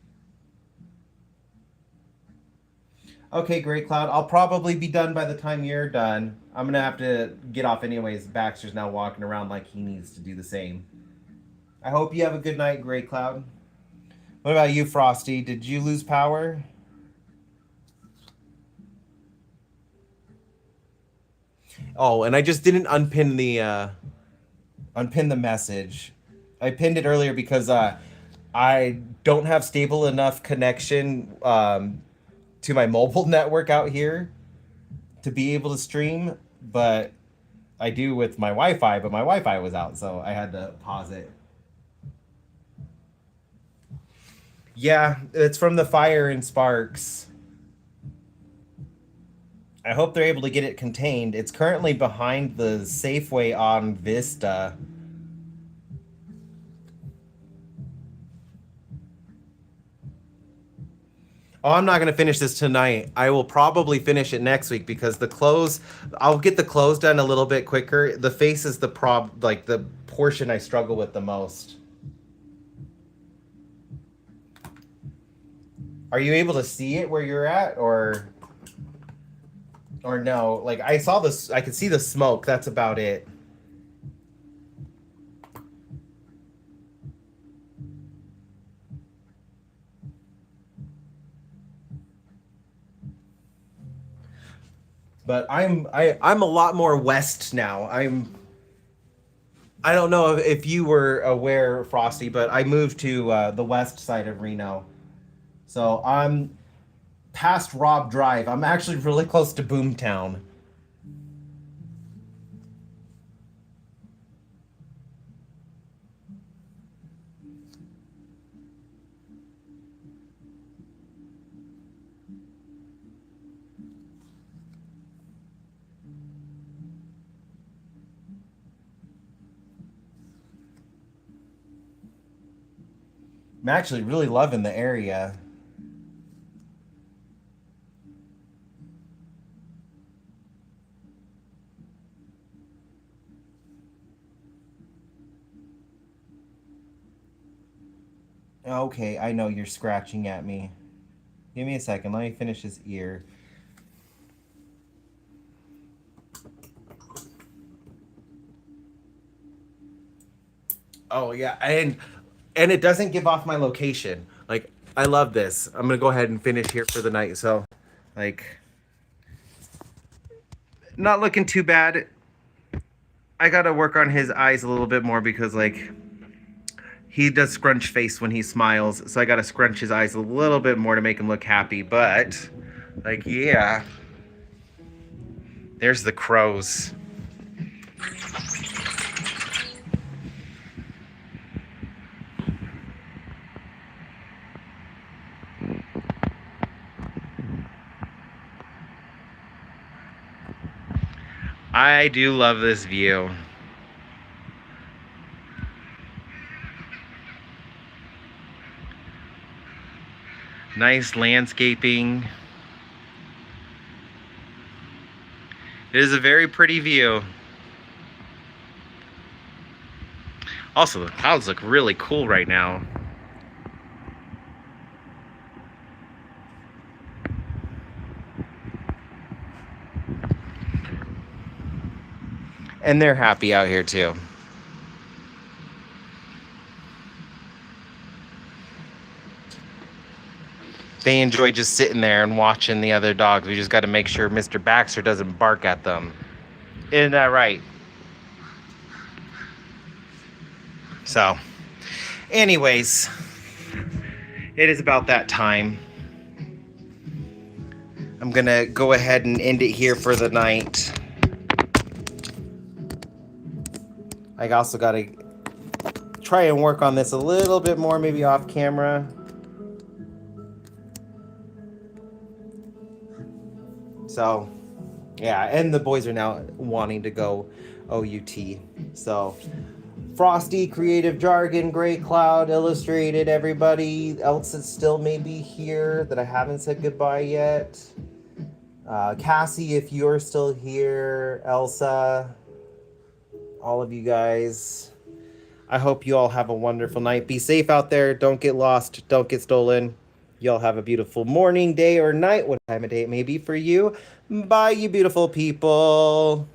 S1: Okay, Great Cloud. I'll probably be done by the time you're done. I'm going to have to get off anyways. Baxter's now walking around like he needs to do the same. I hope you have a good night, Great Cloud. What about you, Frosty? Did you lose power? Oh, and I just didn't unpin the message. I pinned it earlier because I don't have stable enough connection to my mobile network out here to be able to stream, but I do with my Wi-Fi, but my Wi-Fi was out, so I had to pause it. Yeah, it's from the fire in Sparks. I hope they're able to get it contained. It's currently behind the Safeway on Vista. Oh, I'm not going to finish this tonight. I will probably finish it next week because I'll get the clothes done a little bit quicker. The face is the portion I struggle with the most. Are you able to see it where you're at, or no? Like, I saw this, I could see the smoke. That's about it. But I'm a lot more west now. I don't know if you were aware, Frosty, but I moved to the west side of Reno. So I'm past Robb Drive. I'm actually really close to Boomtown. I'm actually really loving the area. Okay, I know you're scratching at me. Give me a second. Let me finish his ear. Oh yeah, and it doesn't give off my location. Like, I love this. I'm gonna go ahead and finish here for the night. So, like, not looking too bad. I gotta work on his eyes a little bit more because, like, he does scrunch face when he smiles. So I gotta scrunch his eyes a little bit more to make him look happy. But, like, yeah. There's the crows. I do love this view. Nice landscaping. It is a very pretty view. Also, the clouds look really cool right now. And they're happy out here too. They enjoy just sitting there and watching the other dogs. We just got to make sure Mr. Baxter doesn't bark at them. Isn't that right? So, anyways, it is about that time. I'm going to go ahead and end it here for the night. I also got to try and work on this a little bit more, maybe off camera. So, yeah, and the boys are now wanting to go OUT. So, Frosty, Creative Jargon, Great Cloud, Illustrated, everybody else that's still maybe here that I haven't said goodbye yet. Cassie, if you're still here, Elsa, all of you guys. I hope you all have a wonderful night. Be safe out there. Don't get lost. Don't get stolen. Y'all have a beautiful morning, day, or night, what time of day it may be for you. Bye, you beautiful people.